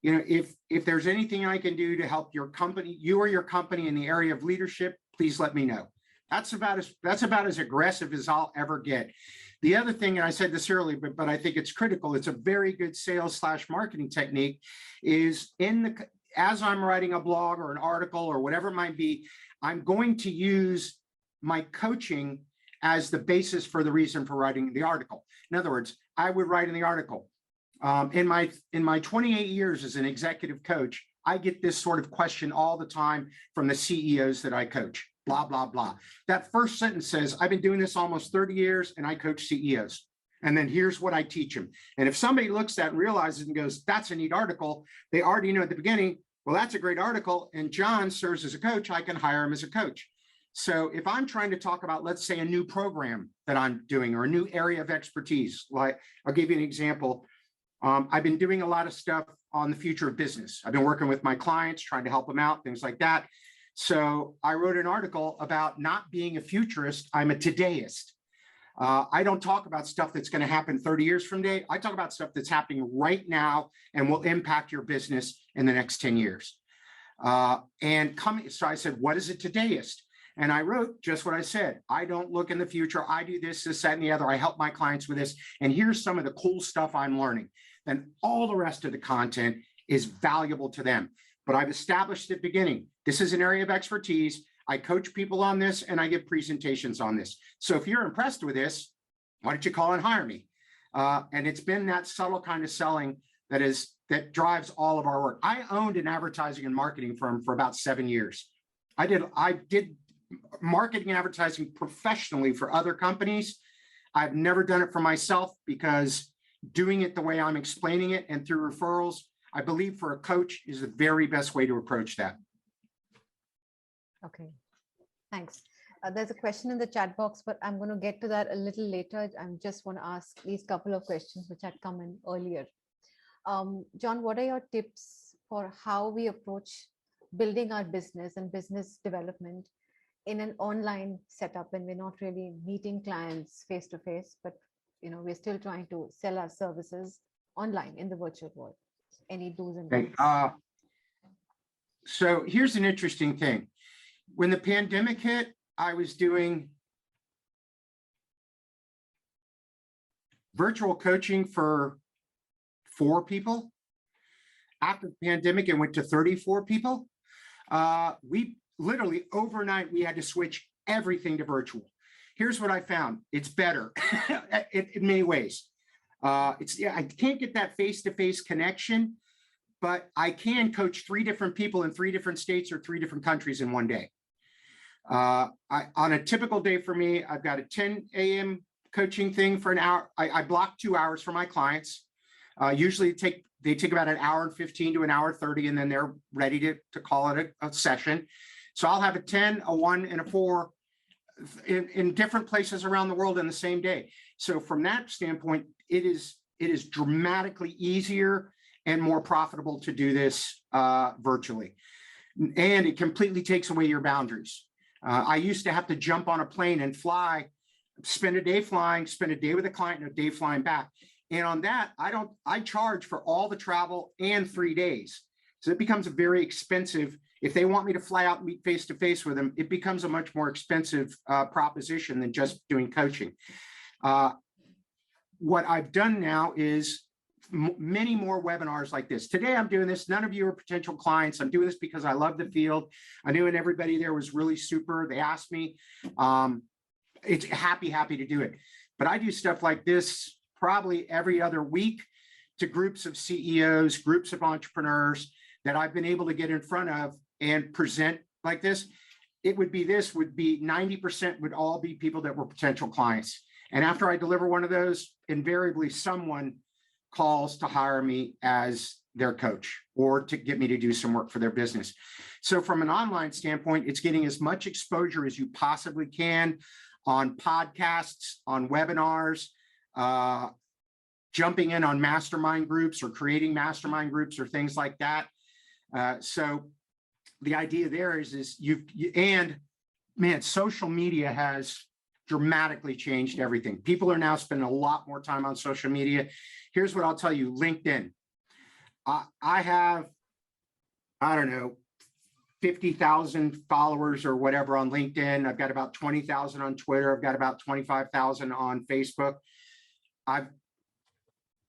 you know, if there's anything I can do to help your company, you or your company in the area of leadership, please let me know. That's about as aggressive as I'll ever get. The other thing, and I said this earlier, but I think it's critical, it's a very good sales / marketing technique, is as I'm writing a blog or an article or whatever it might be, I'm going to use my coaching as the basis for the reason for writing the article. In other words, I would write in the article, in my 28 years as an executive coach, I get this sort of question all the time from the CEOs that I coach. Blah, blah, blah. That first sentence says, I've been doing this almost 30 years and I coach CEOs. And then here's what I teach them. And if somebody looks at it and realizes and goes, that's a neat article, they already know at the beginning, well, that's a great article. And John serves as a coach, I can hire him as a coach. So if I'm trying to talk about, let's say, a new program that I'm doing or a new area of expertise, like I'll give you an example. I've been doing a lot of stuff on the future of business. I've been working with my clients, trying to help them out, things like that. So I wrote an article about not being a futurist. I'm a todayist. I don't talk about stuff that's going to happen 30 years from today. I talk about stuff that's happening right now and will impact your business in the next 10 years. So I said, what is a todayist? And I wrote just what I said. I don't look in the future. I do this, that, and the other. I help my clients with this. And here's some of the cool stuff I'm learning. Then all the rest of the content is valuable to them. But I've established at the beginning, this is an area of expertise. I coach people on this and I give presentations on this. So if you're impressed with this, why don't you call and hire me? And it's been that subtle kind of selling that drives all of our work. I owned an advertising and marketing firm for about 7 years. I did marketing and advertising professionally for other companies. I've never done it for myself because doing it the way I'm explaining it and through referrals, I believe for a coach is the very best way to approach that. Okay, thanks. There's a question in the chat box, but I'm going to get to that a little later. I just want to ask these couple of questions which had come in earlier. John, what are your tips for how we approach building our business and business development in an online setup when we're not really meeting clients face to face, but we're still trying to sell our services online in the virtual world? Any do's and don'ts? So here's an interesting thing. When the pandemic hit, I was doing virtual coaching for 4 people. After the pandemic, it went to 34 people. We literally overnight, we had to switch everything to virtual. Here's what I found. It's better in many ways. I can't get that face-to-face connection, but I can coach 3 different people in 3 different states or 3 different countries in one day. On a typical day for me, I've got a 10 a.m. coaching thing for an hour. I block 2 hours for my clients. Usually they take about an hour and 15 to an hour 30, and then they're ready to call it a session. So I'll have a 10, a 1, and a 4 in different places around the world in the same day. So from that standpoint, it is dramatically easier and more profitable to do this virtually. And it completely takes away your boundaries. I used to have to jump on a plane and fly, spend a day flying, spend a day with a client and a day flying back. And on that, I charge for all the travel and 3 days. So it becomes a very expensive. If they want me to fly out and meet face to face with them, it becomes a much more expensive proposition than just doing coaching. What I've done now is many more webinars like this. Today, I'm doing this. None of you are potential clients. I'm doing this because I love the field. I knew, and everybody there was really super. They asked me. It's happy to do it. But I do stuff like this probably every other week to groups of CEOs, groups of entrepreneurs that I've been able to get in front of and present like this. It would be 90% would all be people that were potential clients. And after I deliver one of those, invariably someone calls to hire me as their coach or to get me to do some work for their business. So from an online standpoint, it's getting as much exposure as you possibly can on podcasts, on webinars, jumping in on mastermind groups or creating mastermind groups or things like that. So the idea there is man, social media has dramatically changed everything. People are now spending a lot more time on social media. Here's what I'll tell you, LinkedIn. I have, I don't know, 50,000 followers or whatever on LinkedIn. I've got about 20,000 on Twitter. I've got about 25,000 on Facebook.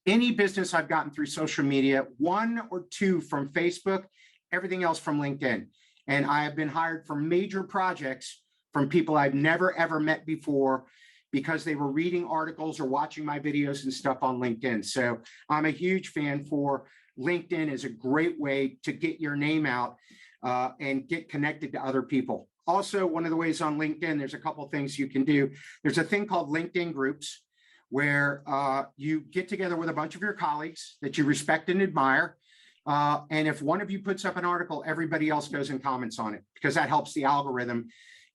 Any business I've gotten through social media, 1 or 2 from Facebook, everything else from LinkedIn. And I have been hired for major projects from people I've never, ever met before because they were reading articles or watching my videos and stuff on LinkedIn. So I'm a huge fan for LinkedIn. Is a great way to get your name out and get connected to other people. Also, one of the ways on LinkedIn, there's a couple of things you can do. There's a thing called LinkedIn groups where you get together with a bunch of your colleagues that you respect and admire. And if one of you puts up an article, everybody else goes and comments on it because that helps the algorithm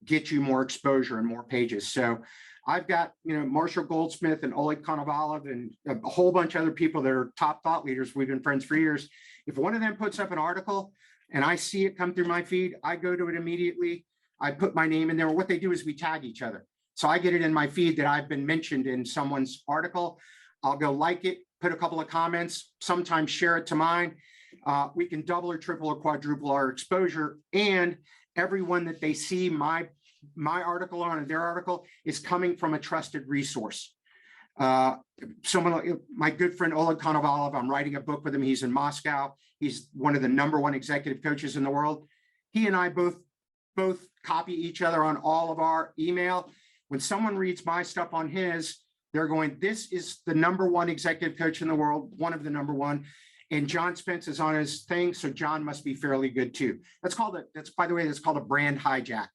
get you more exposure and more pages. So I've got, Marshall Goldsmith and Oleg Konovalov and a whole bunch of other people that are top thought leaders. We've been friends for years. If one of them puts up an article and I see it come through my feed, I go to it immediately. I put my name in there. What they do is we tag each other. So I get it in my feed that I've been mentioned in someone's article. I'll go like it, put a couple of comments, sometimes share it to mine. We can double or triple or quadruple our exposure. And everyone that they see my article on and their article is coming from a trusted resource. Someone, my good friend Oleg Konovalov, I'm writing a book with him. He's in Moscow. He's one of the #1 executive coaches in the world. He and I both copy each other on all of our email. When someone reads my stuff on his, they're going, this is the #1 executive coach in the world, one of the #1. And John Spence is on his thing, so John must be fairly good too. That's called a brand hijack.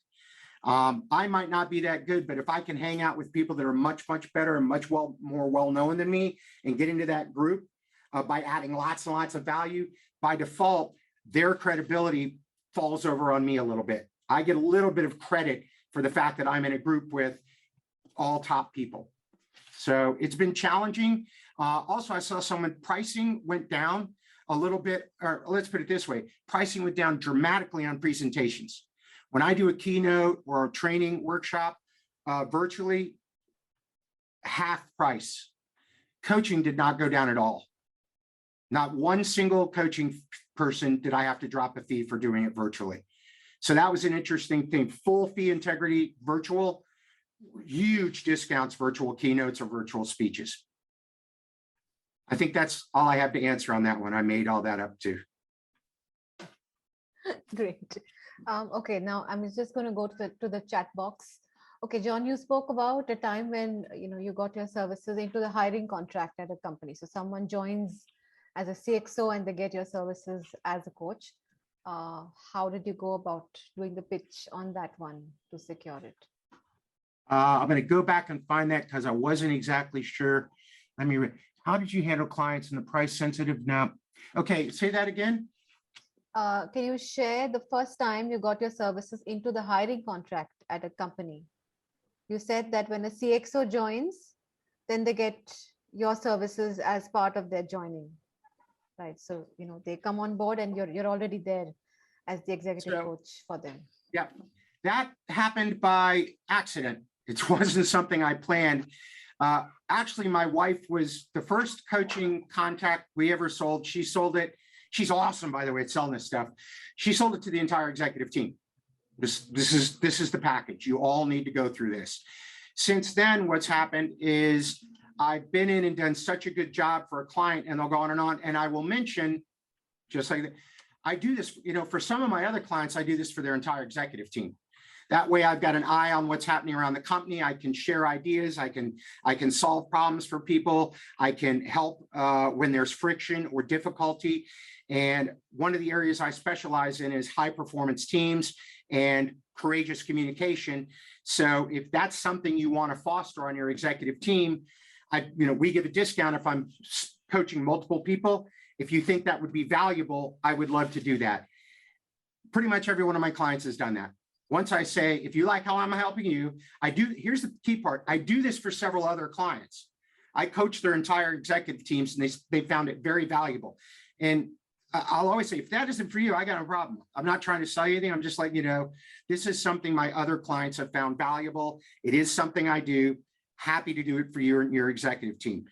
I might not be that good, but if I can hang out with people that are much, much better and much more well-known than me and get into that group by adding lots and lots of value, by default, their credibility falls over on me a little bit. I get a little bit of credit for the fact that I'm in a group with all top people. So it's been challenging. Also, I saw pricing went down a little bit, or let's put it this way, pricing went down dramatically on presentations. When I do a keynote or a training workshop virtually, half price. Coaching did not go down at all. Not one single coaching person did I have to drop a fee for doing it virtually. So that was an interesting thing. Full fee integrity, virtual, huge discounts, virtual keynotes or virtual speeches. I think that's all I have to answer on that one. I made all that up too. Great. Okay, now I'm just going to go to the chat box. Okay, John, you spoke about a time when you got your services into the hiring contract at a company. So someone joins as a CXO and they get your services as a coach. How did you go about doing the pitch on that one to secure it? I'm going to go back and find that because I wasn't exactly sure. Let me read. How did you handle clients in the price sensitive? Now, okay, say that again. Can you share the first time you got your services into the hiring contract at a company? You said that when a CXO joins, then they get your services as part of their joining, right? So, they come on board and you're already there as the executive coach for them. Yeah, that happened by accident. It wasn't something I planned. Actually, my wife was the first coaching contact we ever sold. She sold it. She's awesome, by the way, at selling this stuff. She sold it to the entire executive team. This is the package. You all need to go through this. Since then, what's happened is I've been in and done such a good job for a client, and they'll go on and on. And I will mention, just like that, I do this, for some of my other clients, I do this for their entire executive team. That way I've got an eye on what's happening around the company. I can share ideas. I can solve problems for people. I can help when there's friction or difficulty. And one of the areas I specialize in is high performance teams and courageous communication. So if that's something you want to foster on your executive team, we give a discount if I'm coaching multiple people. If you think that would be valuable, I would love to do that. Pretty much every one of my clients has done that. Once I say, if you like how I'm helping you, here's the key part. I do this for several other clients. I coach their entire executive teams, and they found it very valuable. And I'll always say, if that isn't for you, I got no problem. I'm not trying to sell you anything. I'm just letting you know, this is something my other clients have found valuable. It is something I do. Happy to do it for you and your executive team.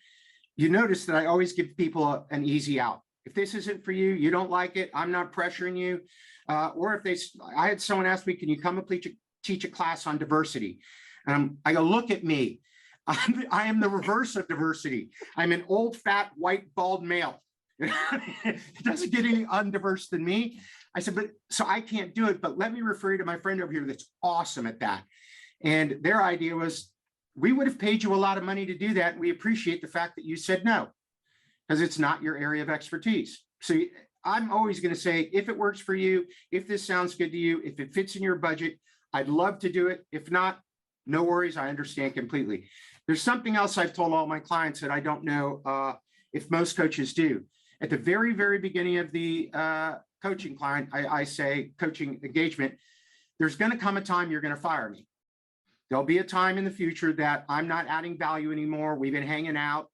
You notice that I always give people an easy out. If this isn't for you, you don't like it, I'm not pressuring you. Or if I had someone ask me, can you come and teach a class on diversity? And I go, look at me. I am the reverse of diversity. I'm an old, fat, white, bald male. It doesn't get any undiverse than me. I said, so I can't do it, but let me refer you to my friend over here that's awesome at that. And their idea was, we would have paid you a lot of money to do that. And we appreciate the fact that you said no, because it's not your area of expertise. So I'm always going to say, if it works for you, if this sounds good to you, if it fits in your budget, I'd love to do it. If not, no worries. I understand completely. There's something else I've told all my clients that I don't know if most coaches do. At the very, very beginning of the coaching client, I say coaching engagement, there's going to come a time you're going to fire me. There'll be a time in the future that I'm not adding value anymore. We've been hanging out.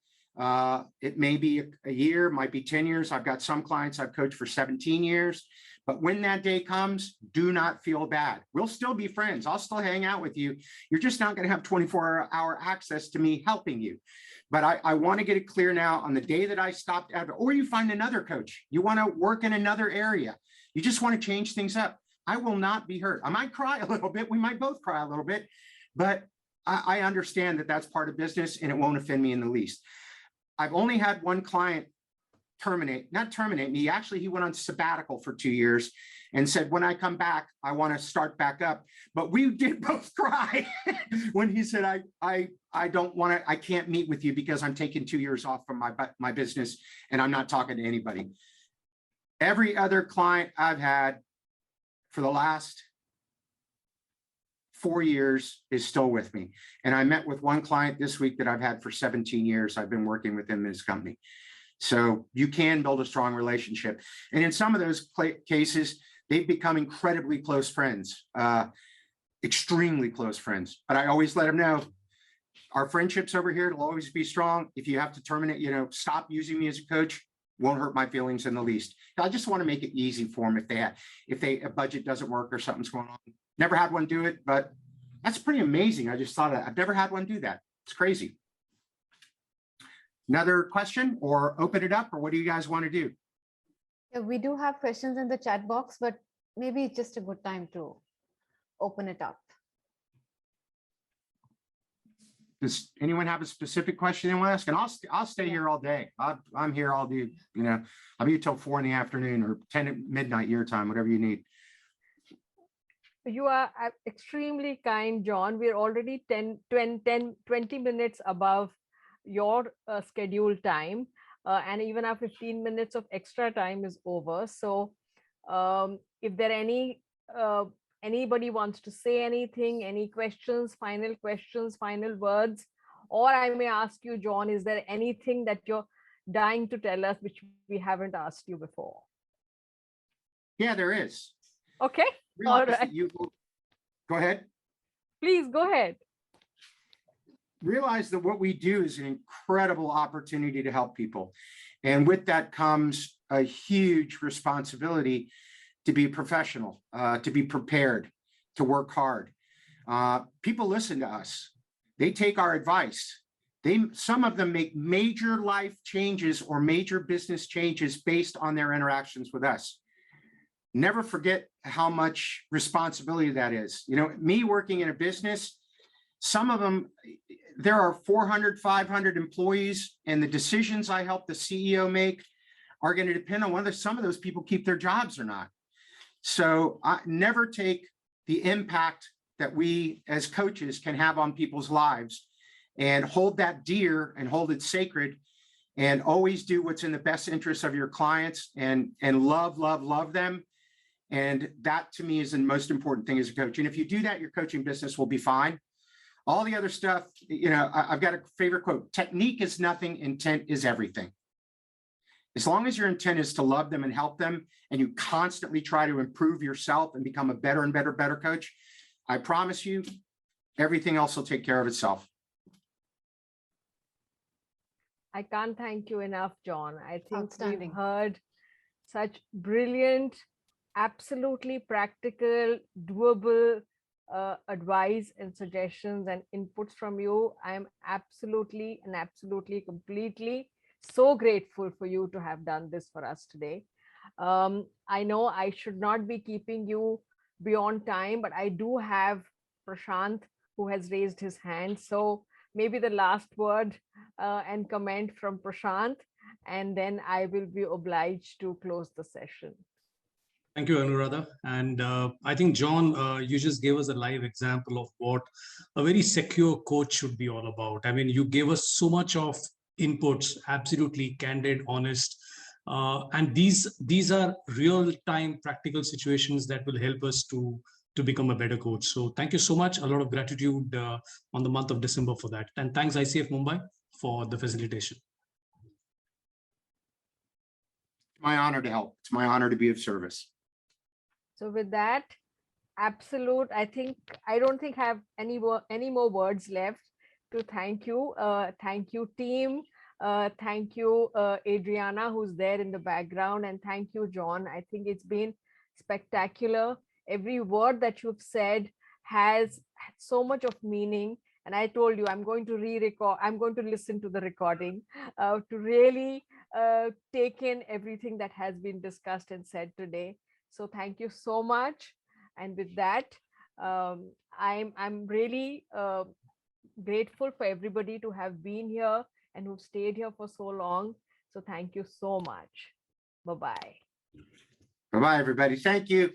It may be a year, might be 10 years. I've got some clients I've coached for 17 years. But when that day comes, do not feel bad. We'll still be friends. I'll still hang out with you. You're just not going to have 24-hour access to me helping you. But I want to get it clear now, on the day that I stopped, or you find another coach, you want to work in another area, you just want to change things up, I will not be hurt. I might cry a little bit. We might both cry a little bit, but I understand that that's part of business, and it won't offend me in the least. I've only had one client not terminate me. Actually, he went on sabbatical for 2 years and said, when I come back, I want to start back up. But we did both cry when he said, I don't want to, I can't meet with you because I'm taking 2 years off from my business and I'm not talking to anybody. Every other client I've had for the last 4 years is still with me. And I met with one client this week that I've had for 17 years. I've been working with him in his company. So you can build a strong relationship. And in some of those cases, they've become incredibly close friends, extremely close friends. But I always let them know, our friendships over here will always be strong. If you have to terminate, stop using me as a coach, won't hurt my feelings in the least. I just want to make it easy for them if a budget doesn't work or something's going on. Never had one do it, but that's pretty amazing. I just thought I've never had one do that. It's crazy. Another question, or open it up, or what do you guys want to do? Yeah, we do have questions in the chat box, but maybe it's just a good time to open it up. Does anyone have a specific question they want to ask? And I'll stay here all day. I'm here all day. I'll be here till 4 PM or 10 at midnight your time, whatever you need. You are extremely kind, John. We're already 20 minutes above your scheduled time, and even our 15 minutes of extra time is over. So if there are anybody wants to say anything, any questions, final words, or I may ask you, John, is there anything that you're dying to tell us which we haven't asked you before? Yeah, there is. Okay. All right. Go ahead. Please go ahead. Realize that what we do is an incredible opportunity to help people. And with that comes a huge responsibility to be professional, to be prepared, to work hard. People listen to us. They take our advice. Some of them make major life changes or major business changes based on their interactions with us. Never forget how much responsibility that is. Me working in a business, some of them, there are 400, 500 employees, and the decisions I help the CEO make are going to depend on whether some of those people keep their jobs or not. So I never take the impact that we as coaches can have on people's lives and hold that dear and hold it sacred, and always do what's in the best interest of your clients and love them. And that to me is the most important thing as a coach. And if you do that, your coaching business will be fine. All the other stuff, I've got a favorite quote: technique is nothing, intent is everything. As long as your intent is to love them and help them, and you constantly try to improve yourself and become a better and better coach, I promise you, everything else will take care of itself. I can't thank you enough, John. I think Outstanding. we've heard such brilliant, absolutely practical, doable advice and suggestions and inputs from you. I am absolutely completely so grateful for you to have done this for us today. I know I should not be keeping you beyond time, but I do have Prashant who has raised his hand. So maybe the last word and comment from Prashant, and then I will be obliged to close the session. Thank you, Anuradha. And I think, John, you just gave us a live example of what a very secure coach should be all about. I mean, you gave us so much of inputs, absolutely candid, honest. And these are real-time practical situations that will help us to become a better coach. So thank you so much. A lot of gratitude on the month of December for that. And thanks ICF Mumbai for the facilitation. My honor to help. It's my honor to be of service. So with that, absolute, I don't think I have any more words left to thank you. Thank you, team. Thank you, Adriana, who's there in the background. And thank you, John. I think it's been spectacular. Every word that you've said has so much of meaning. And I told you, I'm going to re-record, I'm going to listen to the recording to really take in everything that has been discussed and said today. So thank you so much. And with that, I'm really grateful for everybody to have been here and who've stayed here for so long. So thank you so much. Bye-bye. Bye-bye, everybody. Thank you.